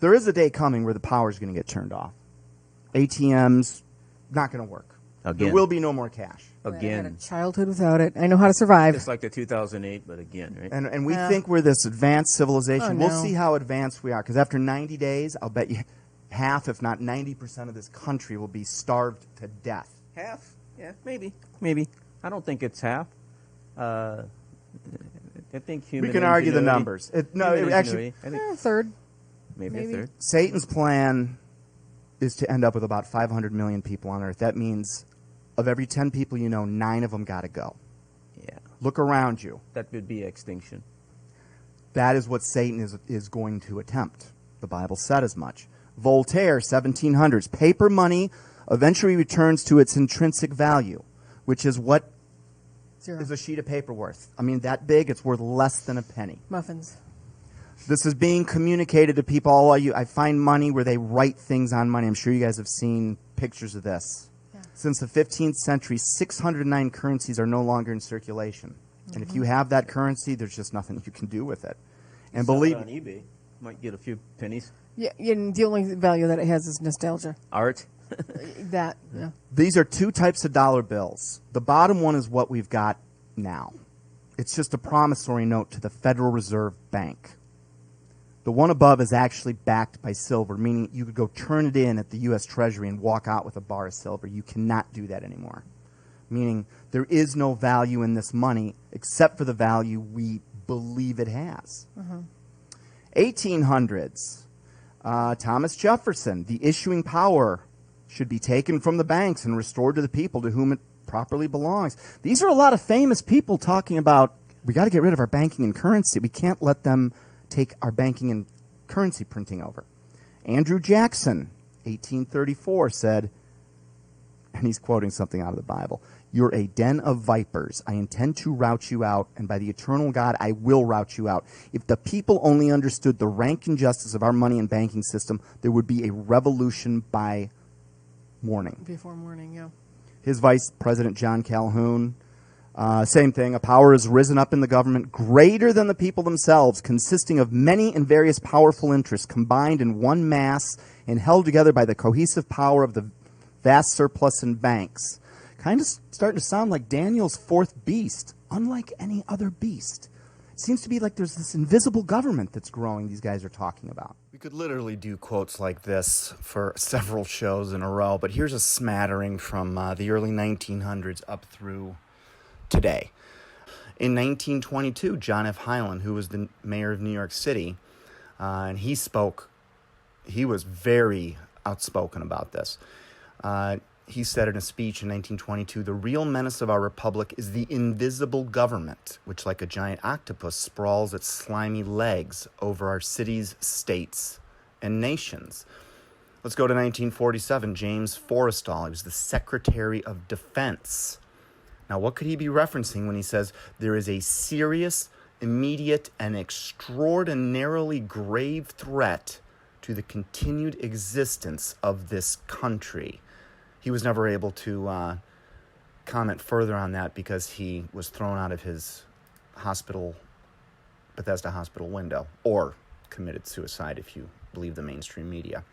there is a day coming where the power is going to get turned off. ATMs, not going to work. Again. There will be no more cash. I had a Again. childhood without it. I know how to survive. Just like the 2008, but again, right? And we Yeah. think we're this advanced civilization. Oh, We'll no. see how advanced we are. Because after 90 days, I'll bet you half, if not 90% of this country will be starved to death. Half? Yeah, maybe. I don't think it's half. I think human We can argue the ingenuity- numbers. human Actually, ingenuity, I think Third. maybe a maybe. third. Satan's plan is to end up with about 500 million people on Earth. That means of every 10 people you know, 9 of them got to go. Yeah, Look around you. that would be extinction. That is what Satan is going to attempt. The Bible said as much. Voltaire, 1700s. Paper money eventually returns to its intrinsic value, which is what Zero. is a sheet of paper worth. I mean, that big, it's worth less than a penny. Muffins. This is being communicated to people. I find money where they write things on money. I'm sure you guys have seen pictures of this. Yeah. Since the 15th century, 609 currencies are no longer in circulation. And if you have that currency, there's just nothing you can do with it. And Sell it believe on eBay, might get a few pennies. Yeah, and the only value that it has is nostalgia. Art. That, yeah. these are two types of dollar bills. The bottom one is what we've got now. It's just a promissory note to the Federal Reserve Bank. The one above is actually backed by silver, meaning you could go turn it in at the U.S. Treasury and walk out with a bar of silver. You cannot do that anymore. Meaning there is no value in this money except for the value we believe it has. 1800s. Thomas Jefferson, the issuing power should be taken from the banks and restored to the people to whom it properly belongs. These are a lot of famous people talking about, we got to get rid of our banking and currency. We can't let them take our banking and currency printing over. Andrew Jackson, 1834, said, and he's quoting something out of the Bible, "You're a den of vipers. I intend to rout you out, and by the eternal God, I will rout you out. If the people only understood the rank injustice of our money and banking system, there would be a revolution by morning." Before morning, yeah. His Vice President, John Calhoun, same thing. A power has risen up in the government greater than the people themselves, consisting of many and various powerful interests combined in one mass and held together by the cohesive power of the vast surplus in banks. Kind of starting to sound like Daniel's fourth beast, unlike any other beast. It seems to be like there's this invisible government that's growing these guys are talking about. We could literally do quotes like this for several shows in a row, but here's a smattering from the early 1900s up through today. In 1922, John F. Hyland, who was the mayor of New York City, and he was very outspoken about this. He said in a speech in 1922, "The real menace of our republic is the invisible government, which like a giant octopus sprawls its slimy legs over our cities, states, and nations." Let's go to 1947. James Forrestal, he was the Secretary of Defense. Now, what could he be referencing when he says there is a serious, immediate, and extraordinarily grave threat to the continued existence of this country? He was never able to comment further on that because he was thrown out of his Bethesda hospital window, or committed suicide if you believe the mainstream media.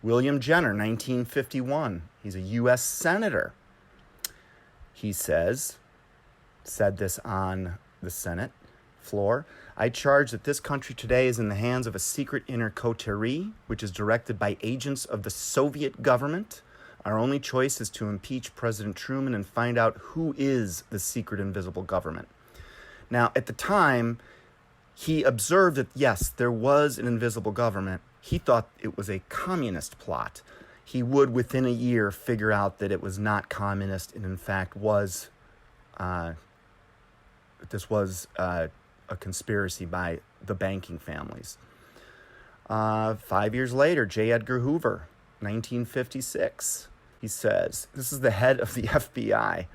William Jenner, 1951. He's a U.S. Senator. He says, said this on the Senate floor. I charge that this country today is in the hands of a secret inner coterie, which is directed by agents of the Soviet government. Our only choice is to impeach President Truman and find out who is the secret invisible government. Now, at the time, he observed that, yes, there was an invisible government. He thought it was a communist plot. He would, within a year, figure out that it was not communist and, in fact, was this was a conspiracy by the banking families. 5 years later, J. Edgar Hoover, 1956, he says, this is the head of the FBI.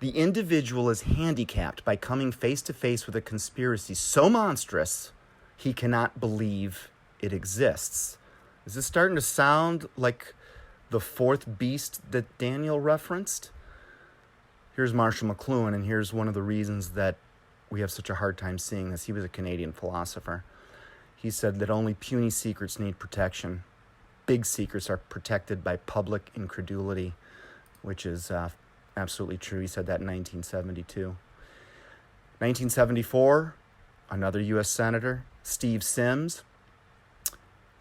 The individual is handicapped by coming face to face with a conspiracy so monstrous he cannot believe it exists. Is this starting to sound like the fourth beast that Daniel referenced? Here's Marshall McLuhan, and here's one of the reasons that we have such a hard time seeing this. He was a Canadian philosopher. He said that only puny secrets need protection. Big secrets are protected by public incredulity, which is absolutely true. He said that in 1972. 1974, another U.S. Senator, Steve Sims.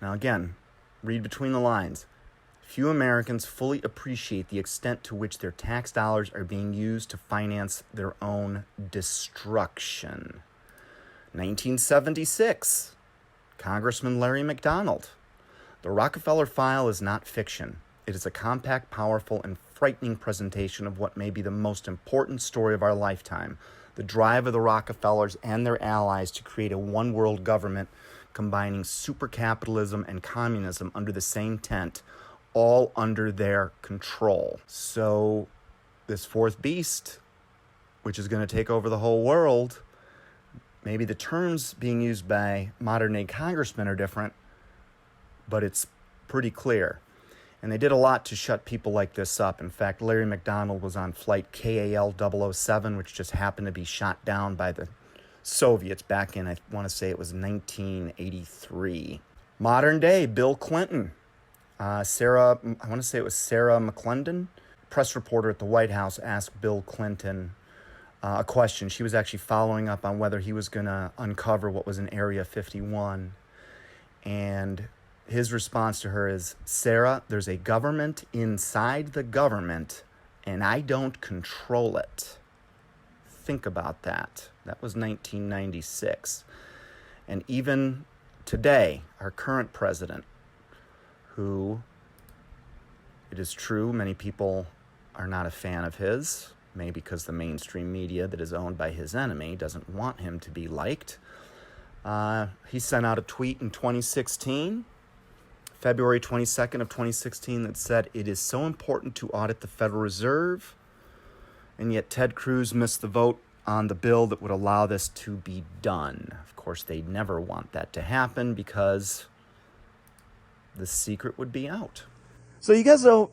Now again, read between the lines. Few Americans fully appreciate the extent to which their tax dollars are being used to finance their own destruction. 1976, Congressman Larry McDonald. The Rockefeller File is not fiction. It is a compact, powerful, and frightening presentation of what may be the most important story of our lifetime, the drive of the Rockefellers and their allies to create a one-world government combining supercapitalism and communism under the same tent, all under their control. So this fourth beast, which is going to take over the whole world, maybe the terms being used by modern-day congressmen are different, but it's pretty clear. And they did a lot to shut people like this up. In fact, Larry McDonald was on flight KAL 007, which just happened to be shot down by the Soviets back in, I want to say it was 1983. Modern day, Bill Clinton. I want to say it was Sarah McClendon, press reporter at the White House, asked Bill Clinton a question. She was actually following up on whether he was going to uncover what was in Area 51. And his response to her is, Sarah, there's a government inside the government, and I don't control it. Think about that. That was 1996. And even today, our current president, who, it is true, many people are not a fan of his, maybe because the mainstream media that is owned by his enemy doesn't want him to be liked. He sent out a tweet in 2016, February 22nd of 2016, that said, it is so important to audit the Federal Reserve, and yet Ted Cruz missed the vote on the bill that would allow this to be done. Of course, they'd never want that to happen because the secret would be out. So you guys know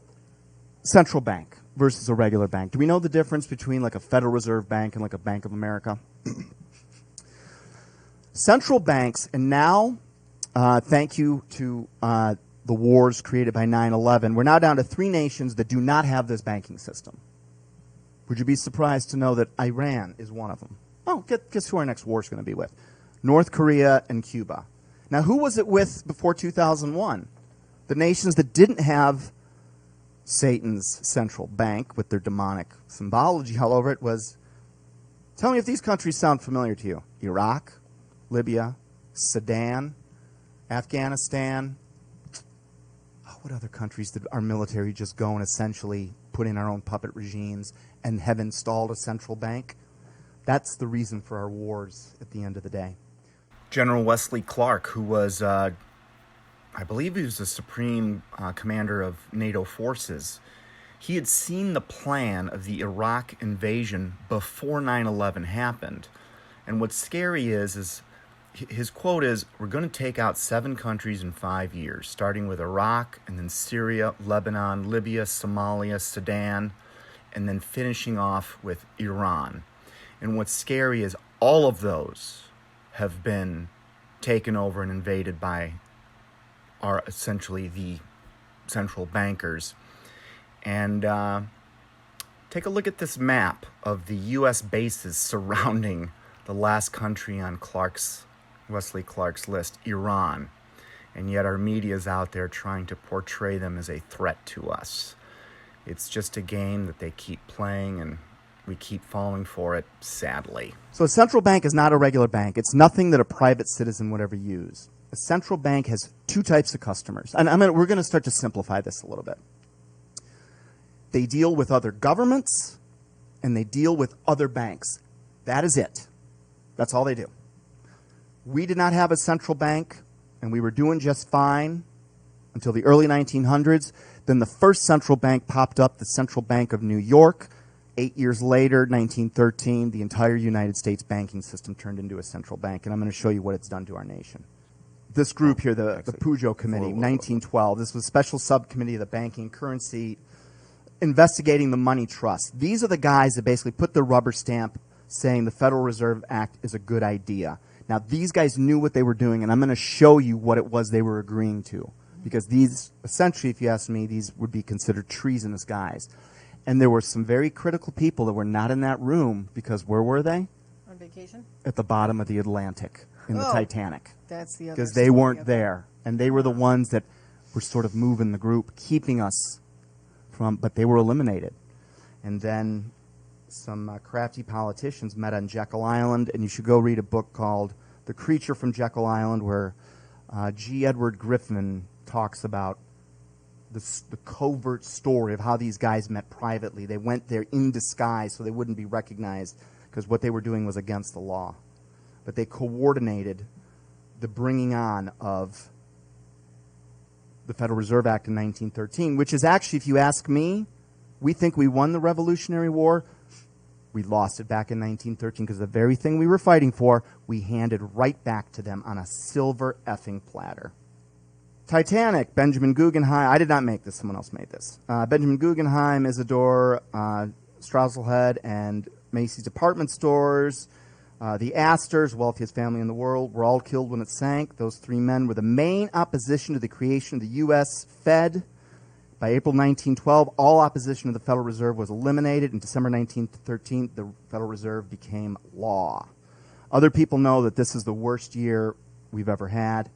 central bank versus a regular bank. Do we know the difference between like a Federal Reserve Bank and like a Bank of America? Central banks, and now, thank you to the wars created by 9/11, we're now down to 3 nations that do not have this banking system. Would you be surprised to know that Iran is one of them? Oh, guess who our next war is going to be with? North Korea and Cuba. Now, who was it with before 2001? The nations that didn't have Satan's central bank with their demonic symbology all over it was, tell me if these countries sound familiar to you. Iraq, Libya, Sudan, Afghanistan. Oh, what other countries did our military just go and essentially put in our own puppet regimes and have installed a central bank? That's the reason for our wars at the end of the day. General Wesley Clark, who was, I believe he was the supreme commander of NATO forces, he had seen the plan of the Iraq invasion before 9/11 happened. And what's scary is his quote is, we're going to take out 7 countries in 5 years, starting with Iraq, and then Syria, Lebanon, Libya, Somalia, Sudan, and then finishing off with Iran. And what's scary is all of those have been taken over and invaded by are essentially the central bankers. And Take a look at this map of the U.S. bases surrounding the last country on Wesley Clark's list, Iran. And yet our media is out there trying to portray them as a threat to us. It's just a game that they keep playing, and we keep falling for it, sadly. So a central bank is not a regular bank. It's nothing that a private citizen would ever use. A central bank has two types of customers. And we're going to start to simplify this a little bit. They deal with other governments, and they deal with other banks. That is it. That's all they do. We did not have a central bank, and we were doing just fine until the early 1900s. Then the first central bank popped up, the Central Bank of New York. 8 years later, 1913, the entire United States banking system turned into a central bank, and I'm going to show you what it's done to our nation. This group here, the Peugeot Committee, 1912, this was a special subcommittee of the banking currency investigating the money trust. These are the guys that basically put the rubber stamp saying the Federal Reserve Act is a good idea. Now, these guys knew what they were doing, and I'm going to show you what it was they were agreeing to. Because these, essentially, if you ask me, these would be considered treasonous guys. And there were some very critical people that were not in that room, because where were they? On vacation? At the bottom of the Atlantic, in the Titanic. That's the other because they weren't there. And they were the ones that were sort of moving the group, keeping us from, but they were eliminated. And then some crafty politicians met on Jekyll Island, and you should go read a book called The Creature from Jekyll Island, where G. Edward Griffin talks about the covert story of how these guys met privately. They went there in disguise so they wouldn't be recognized, because what they were doing was against the law. But they coordinated the bringing on of the Federal Reserve Act in 1913, which is actually, if you ask me, we think we won the Revolutionary War. We lost it back in 1913 because the very thing we were fighting for, we handed right back to them on a silver effing platter. Titanic, Benjamin Guggenheim. I did not make this. Someone else made this. Benjamin Guggenheim, Isidore Strausselhead, and Macy's department stores. The Astors, wealthiest family in the world, were all killed when it sank. Those three men were the main opposition to the creation of the U.S. Fed. By April 1912, all opposition to the Federal Reserve was eliminated. In December 1913, the Federal Reserve became law. Other people know that this is the worst year we've ever had.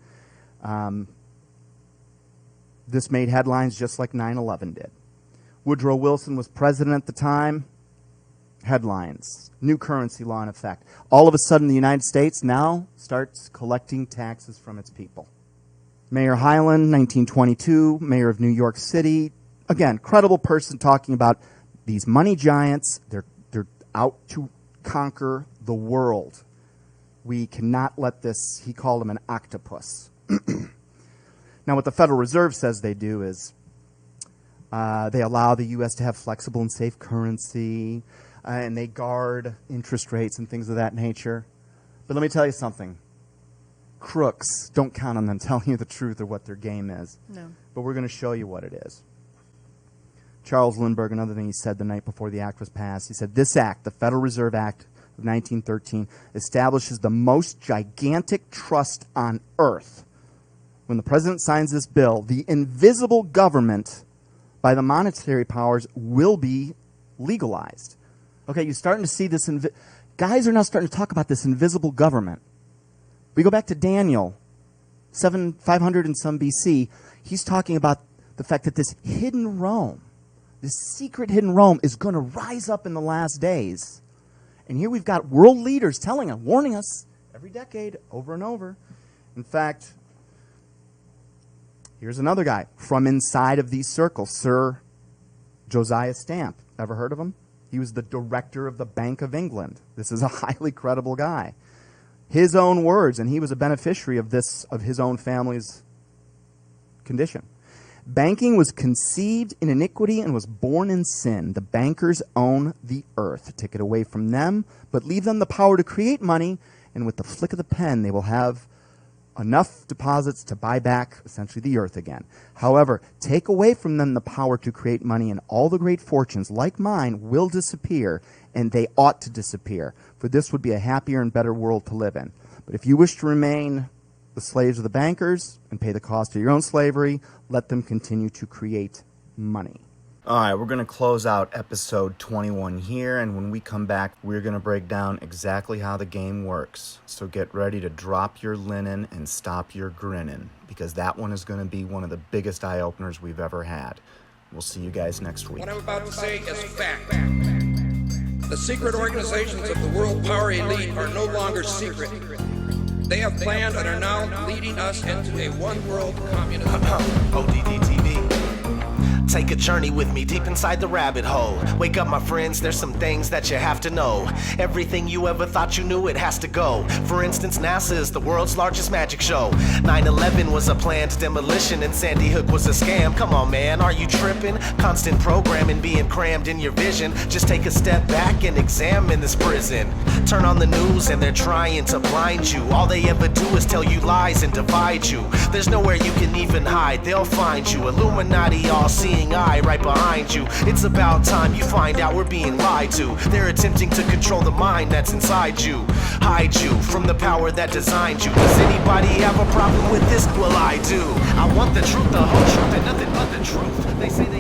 This made headlines just like 9/11 did. Woodrow Wilson was president at the time. Headlines. New currency law in effect. All of a sudden, the United States now starts collecting taxes from its people. Mayor Highland, 1922, mayor of New York City. Again, credible person talking about these money giants. They're out to conquer the world. We cannot let this, he called them an octopus. Now, what the Federal Reserve says they do is they allow the U.S. to have flexible and safe currency, and they guard interest rates and things of that nature. But let me tell you something. Crooks, don't count on them telling you the truth or what their game is. No. But we're going to show you what it is. Charles Lindbergh, another thing he said the night before the act was passed, he said, this act, the Federal Reserve Act of 1913, establishes the most gigantic trust on earth. When the president signs this bill, the invisible government by the monetary powers will be legalized. Okay, you're starting to see this. Guys are now starting to talk about this invisible government. We go back to Daniel, 500 and some BC. He's talking about the fact that this hidden Rome, this secret hidden Rome, is going to rise up in the last days. And here we've got world leaders telling us, warning us every decade, over and over. In fact, here's another guy from inside of these circles, Sir Josiah Stamp. Ever heard of him? He was the director of the Bank of England. This is a highly credible guy. His own words, and he was a beneficiary of this, of his own family's condition. Banking was conceived in iniquity and was born in sin. The bankers own the earth. Take it away from them, but leave them the power to create money, and with the flick of the pen, they will have enough deposits to buy back, essentially, the earth again. However, take away from them the power to create money, and all the great fortunes, like mine, will disappear, and they ought to disappear, for this would be a happier and better world to live in. But if you wish to remain the slaves of the bankers and pay the cost of your own slavery, let them continue to create money. All right, we're going to close out episode 21 here, and when we come back, we're going to break down exactly how the game works. So get ready to drop your linen and stop your grinning, because that one is going to be one of the biggest eye-openers we've ever had. We'll see you guys next week. What I'm about to say is fact. The secret organizations of the world power elite are no longer secret. They have planned and are now leading us into a one-world communism. ODD-TV. Take a journey with me deep inside the rabbit hole. Wake up, my friends, there's some things that you have to know. Everything you ever thought you knew, it has to go. For instance, NASA is the world's largest magic show. 9/11 was a planned demolition and Sandy Hook was a scam. Come on, man, are you tripping? Constant programming being crammed in your vision. Just take a step back and examine this prison. Turn on the news and they're trying to blind you. All they ever do is tell you lies and divide you. There's nowhere you can even hide, they'll find you. Illuminati all-seeing eye right behind you. It's about time you find out we're being lied to. They're attempting to control the mind that's inside you. Hide you from the power that designed you. Does anybody have a problem with this? Well, I do. I want the truth, the whole truth, and nothing but the truth. They say they